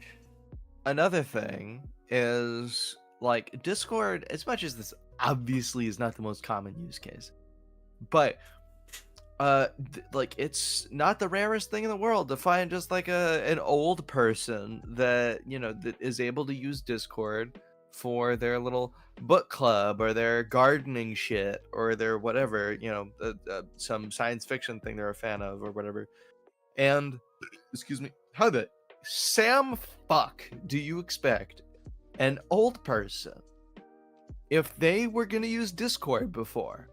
[SPEAKER 2] Another thing is like Discord, as much as this obviously is not the most common use case, but like it's not the rarest thing in the world to find just like an old person that that is able to use Discord for their little book club or their gardening shit or their whatever, some science fiction thing they're a fan of or whatever. And excuse me, how the Sam fuck do you expect an old person, if they were going to use Discord before,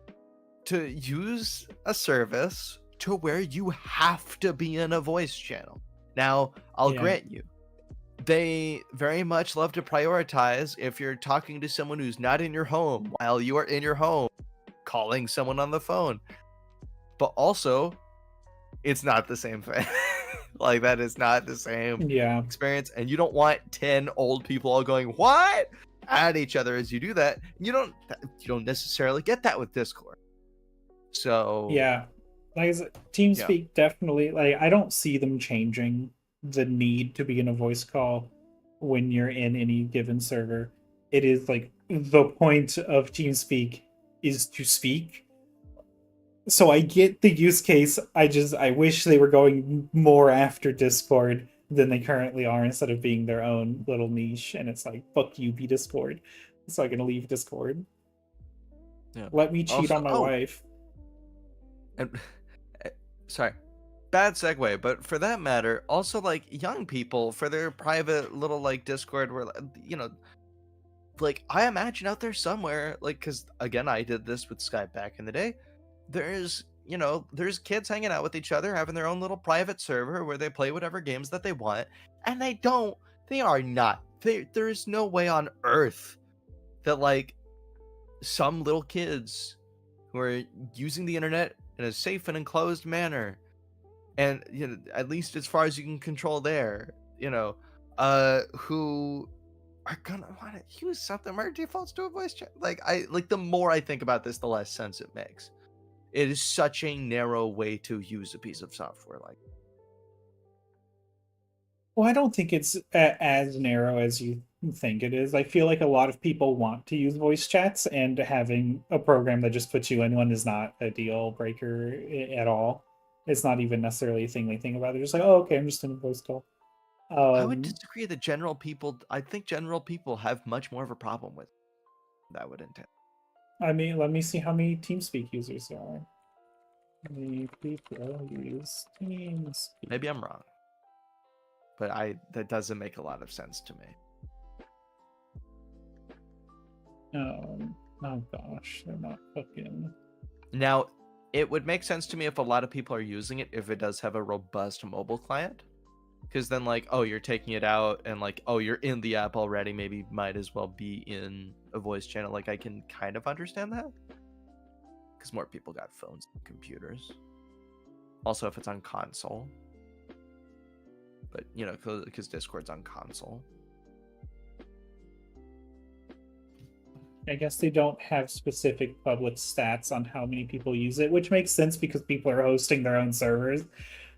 [SPEAKER 2] to use a service to where you have to be in a voice channel? Now, I'll grant you, they very much love to prioritize if you're talking to someone who's not in your home while you are in your home, calling someone on the phone. But also, it's not the same thing. Like, that is not the same experience. And you don't want 10 old people all going, what? At each other as you do that. You don't necessarily get that with Discord. So
[SPEAKER 1] yeah, like TeamSpeak definitely, like, I don't see them changing the need to be in a voice call when you're in any given server. It is like the point of TeamSpeak is to speak. So I get the use case. I wish they were going more after Discord than they currently are instead of being their own little niche. And it's like, fuck you, be Discord. So I'm gonna leave Discord. Let me cheat on my wife.
[SPEAKER 2] And sorry, bad segue, but for that matter, also like young people for their private little like Discord where like I imagine out there somewhere, like, because again I did this with Skype back in the day, there's kids hanging out with each other having their own little private server where they play whatever games that they want, and there's no way on earth that like some little kids who are using the internet in a safe and enclosed manner, and at least as far as you can control there, who are gonna want to use something where it defaults to a voice chat. Like the more I think about this, the less sense it makes. It is such a narrow way to use a piece of software like.
[SPEAKER 1] Well, I don't think it's as narrow as you think it is. I feel like a lot of people want to use voice chats, and having a program that just puts you in one is not a deal breaker at all. It's not even necessarily a thing they think about. They're just like, oh, okay, I'm just in a voice call.
[SPEAKER 2] I would
[SPEAKER 1] Um,
[SPEAKER 2] disagree that general people. I think general people have much more of a problem with that would intend.
[SPEAKER 1] I mean, let me see how many TeamSpeak users there are. How many people use TeamSpeak?
[SPEAKER 2] Maybe I'm wrong, but that doesn't make a lot of sense to me.
[SPEAKER 1] Oh gosh, they're not fucking.
[SPEAKER 2] Now, it would make sense to me if a lot of people are using it if it does have a robust mobile client. Because then, like, oh, you're taking it out and, like, oh, you're in the app already. Maybe might as well be in a voice channel. Like, I can kind of understand that. Because more people got phones and computers. Also, if it's on console. But, you know, because Discord's on console.
[SPEAKER 1] I guess they don't have specific public stats on how many people use it, which makes sense because people are hosting their own servers.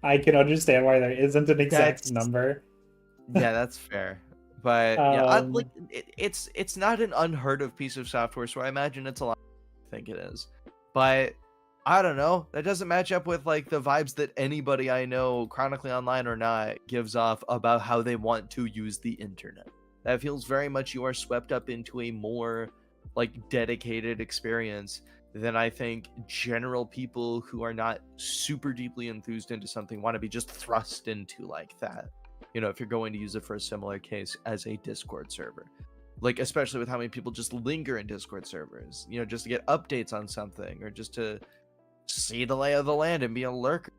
[SPEAKER 1] I can understand why there isn't an exact
[SPEAKER 2] That's
[SPEAKER 1] number.
[SPEAKER 2] Yeah, that's fair. But yeah,
[SPEAKER 1] Um,
[SPEAKER 2] it's not an unheard of piece of software, so I imagine it's a lot. I think it is, but I don't know. That doesn't match up with like the vibes that anybody I know, chronically online or not, gives off about how they want to use the internet. That feels very much you are swept up into a more like dedicated experience than I think general people who are not super deeply enthused into something want to be just thrust into like that. You know, if you're going to use it for a similar case as a Discord server. Like, especially with how many people just linger in Discord servers, you know, just to get updates on something or just to see the lay of the land and be a lurker.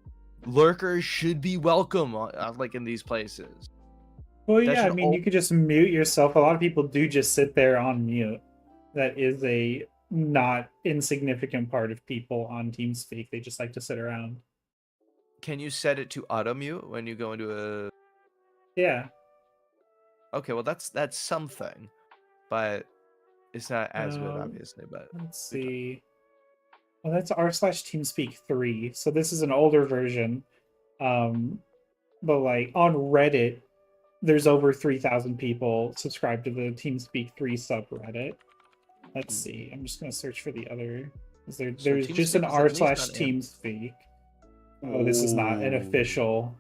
[SPEAKER 2] Lurkers should be welcome, like, in these places.
[SPEAKER 1] well,
[SPEAKER 2] That
[SPEAKER 1] yeah, I
[SPEAKER 2] should
[SPEAKER 1] mean,
[SPEAKER 2] all.
[SPEAKER 1] you could just mute yourself. A lot of people do just sit there on mute. That is a not insignificant part of people on TeamSpeak. They just like to sit around.
[SPEAKER 2] Can you set it to auto mute when you go into a.
[SPEAKER 1] Yeah.
[SPEAKER 2] Okay, well, that's something, but it's not as good, obviously, but.
[SPEAKER 1] Let's see. Well, that's r/TeamSpeak 3. So this is an older version. Um, but like on Reddit, there's over 3,000 people subscribed to the TeamSpeak 3 subreddit. Let's see. I'm just gonna search for the other.
[SPEAKER 2] So
[SPEAKER 1] There's just an
[SPEAKER 2] TeamSpeak is at least on
[SPEAKER 1] r/TeamSpeak. Oh, this is not an
[SPEAKER 2] Ooh.
[SPEAKER 1] official.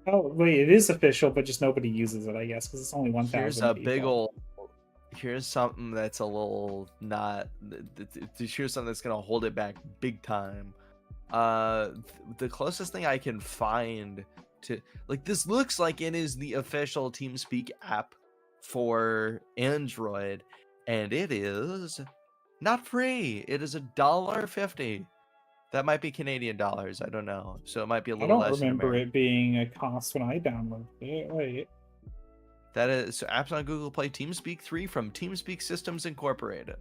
[SPEAKER 1] Oh wait, it is official, but just nobody uses it, I guess, because it's only
[SPEAKER 2] Here's
[SPEAKER 1] 1,000
[SPEAKER 2] a big
[SPEAKER 1] people.
[SPEAKER 2] old. Here's something that's a little not. Here's something that's gonna hold it back big time. The closest thing I can find to like this looks like it is the official TeamSpeak app for Android, and it is not free. It is $1.50. That might be Canadian dollars. I don't know. So it might be a
[SPEAKER 1] I
[SPEAKER 2] little
[SPEAKER 1] don't
[SPEAKER 2] less in
[SPEAKER 1] remember
[SPEAKER 2] America.
[SPEAKER 1] it being a cost when I downloaded it. Wait.
[SPEAKER 2] That is so apps on Google Play TeamSpeak 3 from TeamSpeak Systems Incorporated.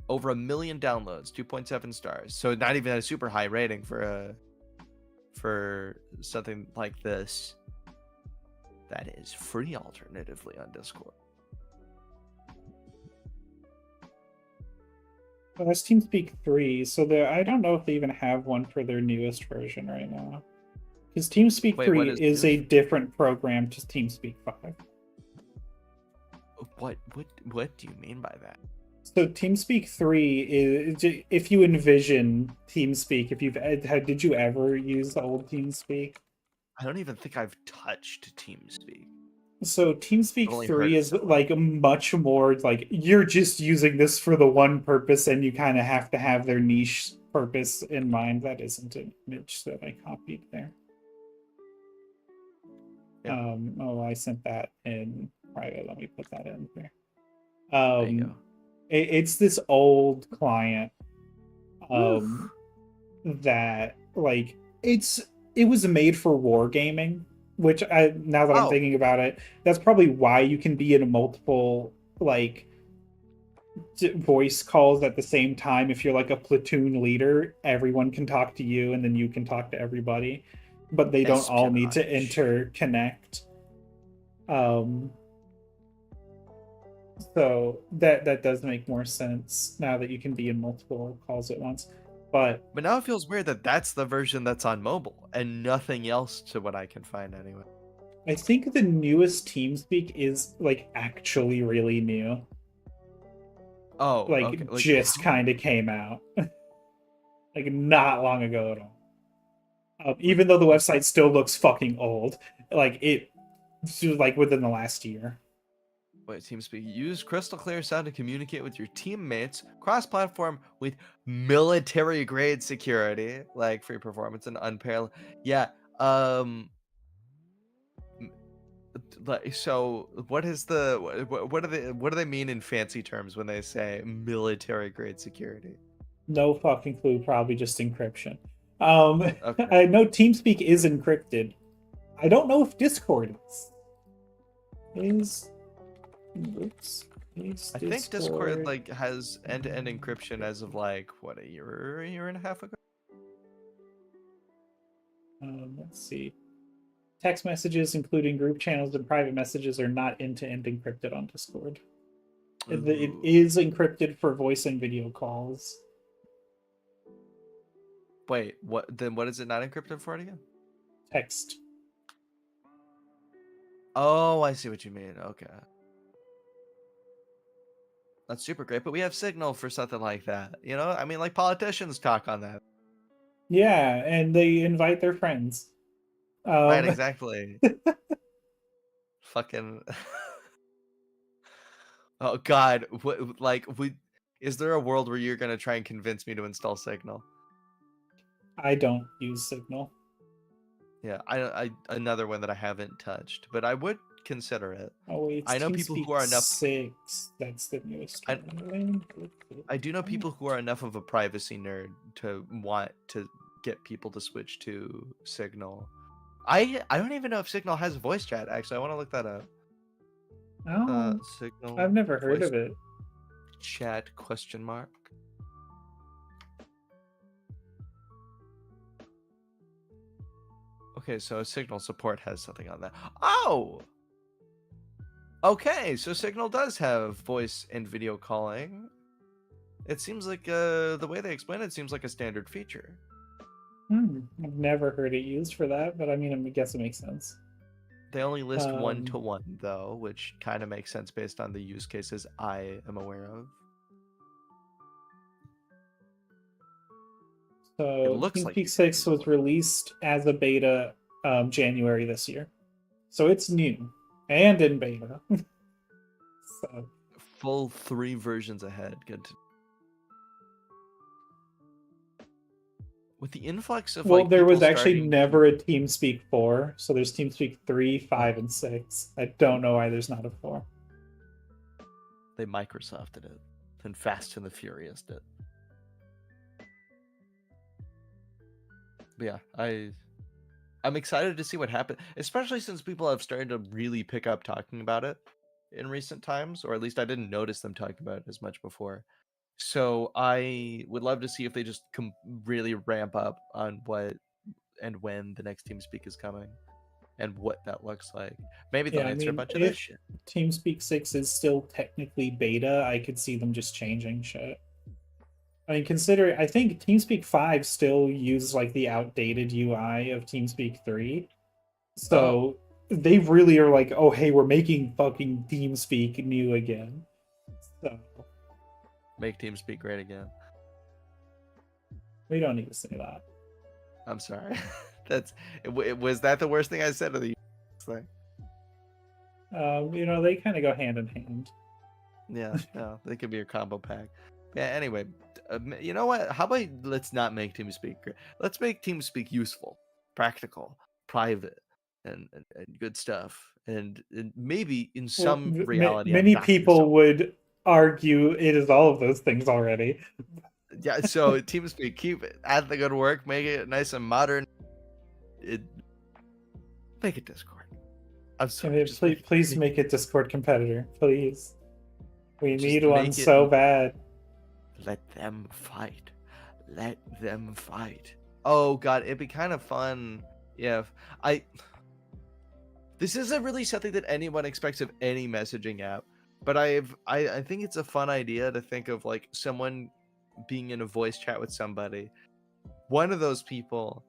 [SPEAKER 2] Over 1 million downloads, 2.7 stars. So not even a super high rating for something like this. That is free alternatively on Discord.
[SPEAKER 1] Well, that's TeamSpeak 3, so I don't know if they even have one for their newest version right now. Because TeamSpeak
[SPEAKER 2] Wait,
[SPEAKER 1] 3
[SPEAKER 2] what is
[SPEAKER 1] is
[SPEAKER 2] new?
[SPEAKER 1] a different program to TeamSpeak 5.
[SPEAKER 2] What do you mean by that?
[SPEAKER 1] So TeamSpeak 3 is, if you envision TeamSpeak, if you've did you ever use the old TeamSpeak?
[SPEAKER 2] I don't even think I've touched TeamSpeak.
[SPEAKER 1] So
[SPEAKER 2] I've
[SPEAKER 1] TeamSpeak
[SPEAKER 2] only heard
[SPEAKER 1] 3
[SPEAKER 2] of
[SPEAKER 1] is
[SPEAKER 2] similar.
[SPEAKER 1] like much more like you're just using this for the one purpose, and you kind of have to have their niche purpose in mind. That isn't an image that I copied there.
[SPEAKER 2] Yeah,
[SPEAKER 1] Oh, I sent that in private. Let me put that in here.
[SPEAKER 2] there you
[SPEAKER 1] Um,
[SPEAKER 2] go.
[SPEAKER 1] it's this old client
[SPEAKER 2] Woo.
[SPEAKER 1] um that like it was made for wargaming, which I now that I'm
[SPEAKER 2] Oh,
[SPEAKER 1] thinking about it, that's probably why you can be in multiple like voice calls at the same time. If you're like a platoon leader, everyone can talk to you and then you can talk to everybody, but they don't all need to
[SPEAKER 2] espionage.
[SPEAKER 1] interconnect. um so that does make more sense now that you can be in multiple calls at once. But
[SPEAKER 2] But now it feels weird that that's the version that's on mobile and nothing else to what I can find anyway.
[SPEAKER 1] I think the newest TeamSpeak is like actually really new.
[SPEAKER 2] Oh, okay.
[SPEAKER 1] Like
[SPEAKER 2] Like
[SPEAKER 1] just kind of came out, like not long ago at all.
[SPEAKER 2] wait,
[SPEAKER 1] Even though the
[SPEAKER 2] wait,
[SPEAKER 1] website still looks fucking old, like it, like within the last year.
[SPEAKER 2] wait, TeamSpeak. Use crystal clear sound to communicate with your teammates cross-platform with military-grade security, like free performance and unparalleled. Yeah. Um. Like, so what is the what do they mean in fancy terms when they say military-grade security?
[SPEAKER 1] No fucking clue. Probably just encryption.
[SPEAKER 2] Okay.
[SPEAKER 1] I know TeamSpeak is encrypted. I don't know if Discord is. Is oops. Is
[SPEAKER 2] I think Discord
[SPEAKER 1] Discord?
[SPEAKER 2] like has end-to-end encryption as of like what, a year and a half ago.
[SPEAKER 1] Let's see. Text messages, including group channels and private messages, are not end-to-end encrypted on Discord. It
[SPEAKER 2] Ooh.
[SPEAKER 1] is encrypted for voice and video calls.
[SPEAKER 2] Wait, what? Then what is it not encrypted for it again?
[SPEAKER 1] Text.
[SPEAKER 2] Oh, I see what you mean. Okay, that's super great. But we have Signal for something like that. You know, I mean, like politicians talk on that.
[SPEAKER 1] Yeah, and they invite their friends.
[SPEAKER 2] Right?
[SPEAKER 1] Um,
[SPEAKER 2] Exactly. Fucking. Oh God, what? Like, we. Is there a world where you're gonna try and convince me to install Signal?
[SPEAKER 1] I don't use Signal.
[SPEAKER 2] Yeah, I another one that I haven't touched, but I would consider it.
[SPEAKER 1] Oh, wait, it's
[SPEAKER 2] I know people who
[SPEAKER 1] TeamSpeak
[SPEAKER 2] are enough.
[SPEAKER 1] 6. That's the newest
[SPEAKER 2] I
[SPEAKER 1] one.
[SPEAKER 2] I do know people who are enough of a privacy nerd to want to get people to switch to Signal. I don't even know if Signal has voice chat. Actually, I want to look that up.
[SPEAKER 1] Oh, I've
[SPEAKER 2] Signal
[SPEAKER 1] never heard
[SPEAKER 2] voice
[SPEAKER 1] of it.
[SPEAKER 2] chat question mark. Okay, so Signal support has something on that. Oh, okay. So Signal does have voice and video calling. It seems like the way they explain it seems like a standard feature.
[SPEAKER 1] I've never heard it used for that, but I mean, I guess it makes sense.
[SPEAKER 2] They only list one
[SPEAKER 1] Um,
[SPEAKER 2] to one though, which kind of makes sense based on the use cases I am aware of. It
[SPEAKER 1] so
[SPEAKER 2] looks like
[SPEAKER 1] TeamSpeak
[SPEAKER 2] you can
[SPEAKER 1] 6
[SPEAKER 2] use
[SPEAKER 1] was
[SPEAKER 2] one.
[SPEAKER 1] released as a beta January this year. So it's new and in beta. So
[SPEAKER 2] Full 3 versions ahead. Good. With the influx of
[SPEAKER 1] well,
[SPEAKER 2] like
[SPEAKER 1] there
[SPEAKER 2] people
[SPEAKER 1] was actually
[SPEAKER 2] starting
[SPEAKER 1] never
[SPEAKER 2] to,
[SPEAKER 1] a TeamSpeak 4, so there's TeamSpeak 3, 5, and 6. I don't know why there's not a 4.
[SPEAKER 2] they Microsofted it, and Fast and the Furious did. But yeah, I'm excited to see what happens, especially since people have started to really pick up talking about it in recent times, or at least I didn't notice them talking about it as much before. So I would love to see if they just really ramp up on what and when the next TeamSpeak is coming and what that looks like. Maybe they'll
[SPEAKER 1] Yeah, I
[SPEAKER 2] answer a
[SPEAKER 1] mean,
[SPEAKER 2] bunch of this
[SPEAKER 1] if
[SPEAKER 2] shit.
[SPEAKER 1] TeamSpeak 6 is still technically beta, I could see them just changing shit. I mean, consider I think TeamSpeak 5 still uses like the outdated UI of TeamSpeak 3.
[SPEAKER 2] Oh,
[SPEAKER 1] So they really are like, oh hey, we're making fucking TeamSpeak new again. So
[SPEAKER 2] make TeamSpeak great again.
[SPEAKER 1] we don't need to say that.
[SPEAKER 2] I'm sorry. That's was that the worst thing I said of the thing?
[SPEAKER 1] They kind of go hand in hand.
[SPEAKER 2] Yeah, no, they could be a combo pack. Yeah. Anyway, you know what? How about let's not make TeamSpeak great. Let's make TeamSpeak useful, practical, private, and good stuff. And maybe in
[SPEAKER 1] Well,
[SPEAKER 2] some reality,
[SPEAKER 1] many
[SPEAKER 2] obnoxious.
[SPEAKER 1] people would argue it is all of those things already.
[SPEAKER 2] Yeah. So TeamSpeak, keep it add the good work, make it nice and modern. It make it Discord. I'm
[SPEAKER 1] Can
[SPEAKER 2] sorry,
[SPEAKER 1] it
[SPEAKER 2] just make
[SPEAKER 1] please make it Discord competitor, please? We need
[SPEAKER 2] just
[SPEAKER 1] one
[SPEAKER 2] make it.
[SPEAKER 1] so bad.
[SPEAKER 2] Let them fight. Let them fight. Oh god, it'd be kind of fun if I. This isn't really something that anyone expects of any messaging app, but I think it's a fun idea to think of like someone being in a voice chat with somebody, one of those people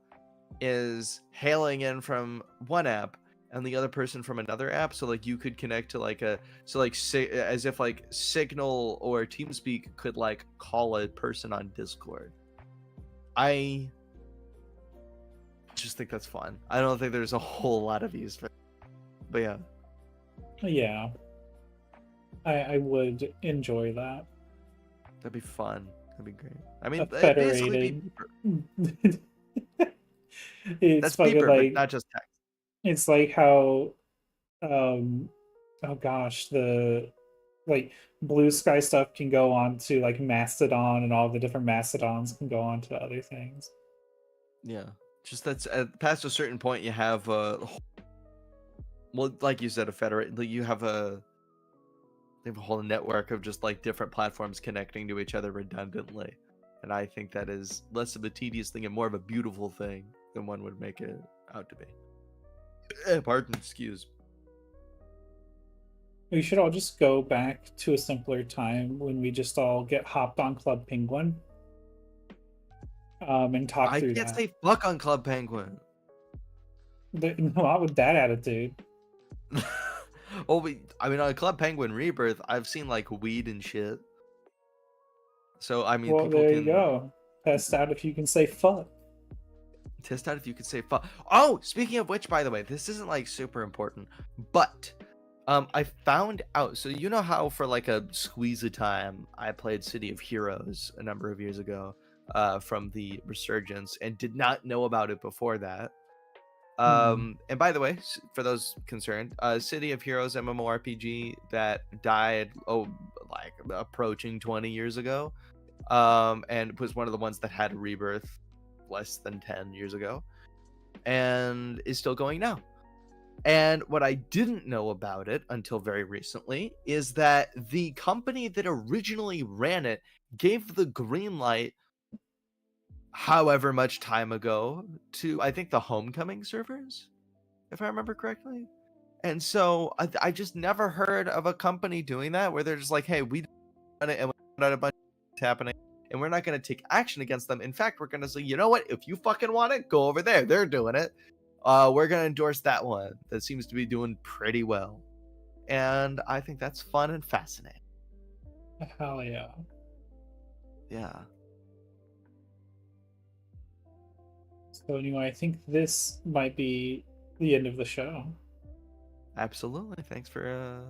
[SPEAKER 2] is hailing in from one app and the other person from another app, so like you could connect to like as if like Signal or TeamSpeak could like call a person on Discord. I just think that's fun. I don't think there's a whole lot of use for it, but yeah.
[SPEAKER 1] Yeah, I would enjoy that.
[SPEAKER 2] That'd be fun. That'd be great. I
[SPEAKER 1] A
[SPEAKER 2] mean, it'd basically be
[SPEAKER 1] federated.
[SPEAKER 2] Beeper.
[SPEAKER 1] It's
[SPEAKER 2] That's
[SPEAKER 1] fucking
[SPEAKER 2] Beeper, but
[SPEAKER 1] like
[SPEAKER 2] not just text.
[SPEAKER 1] it's like how um oh gosh, the like blue sky stuff can go on to like Mastodon, and all the different Mastodons can go on to other things.
[SPEAKER 2] Yeah, just that's past a certain point, you have well, like you said, a federate. Like you have a whole network of just like different platforms connecting to each other redundantly, and I think that is less of a tedious thing and more of a beautiful thing than one would make it out to be. Pardon, excuse.
[SPEAKER 1] We should all just go back to a simpler time when we just all get hopped on Club Penguin, and talk
[SPEAKER 2] I
[SPEAKER 1] through
[SPEAKER 2] can't
[SPEAKER 1] that.
[SPEAKER 2] say fuck on Club Penguin.
[SPEAKER 1] Not with that attitude.
[SPEAKER 2] Well, I mean, on Club Penguin Rebirth, I've seen like weed and shit. So I mean,
[SPEAKER 1] Well,
[SPEAKER 2] people
[SPEAKER 1] there you
[SPEAKER 2] can
[SPEAKER 1] go. Test out if you can say fuck.
[SPEAKER 2] test out if you could say fuck. Oh, speaking of which, by the way, this isn't like super important, but I found out. So you know how for like a squeeze of time, I played City of Heroes a number of years ago, from the Resurgence, and did not know about it before that. And by the way, for those concerned, City of Heroes MMORPG that died, like approaching 20 years ago, and was one of the ones that had a rebirth less than 10 years ago, and is still going now. And what I didn't know about it until very recently is that the company that originally ran it gave the green light however much time ago to, I think, the Homecoming servers, if I remember correctly. And so I just never heard of a company doing that, where they're just like, hey, we done it and we found out a bunch of happening, and we're not going to take action against them. In fact, we're going to say, you know what, if you fucking want it, go over there, they're doing it. We're going to endorse that one that seems to be doing pretty well. And I think that's fun and fascinating.
[SPEAKER 1] Hell yeah.
[SPEAKER 2] Yeah.
[SPEAKER 1] So anyway, I think this might be the end of the show.
[SPEAKER 2] Absolutely. Thanks for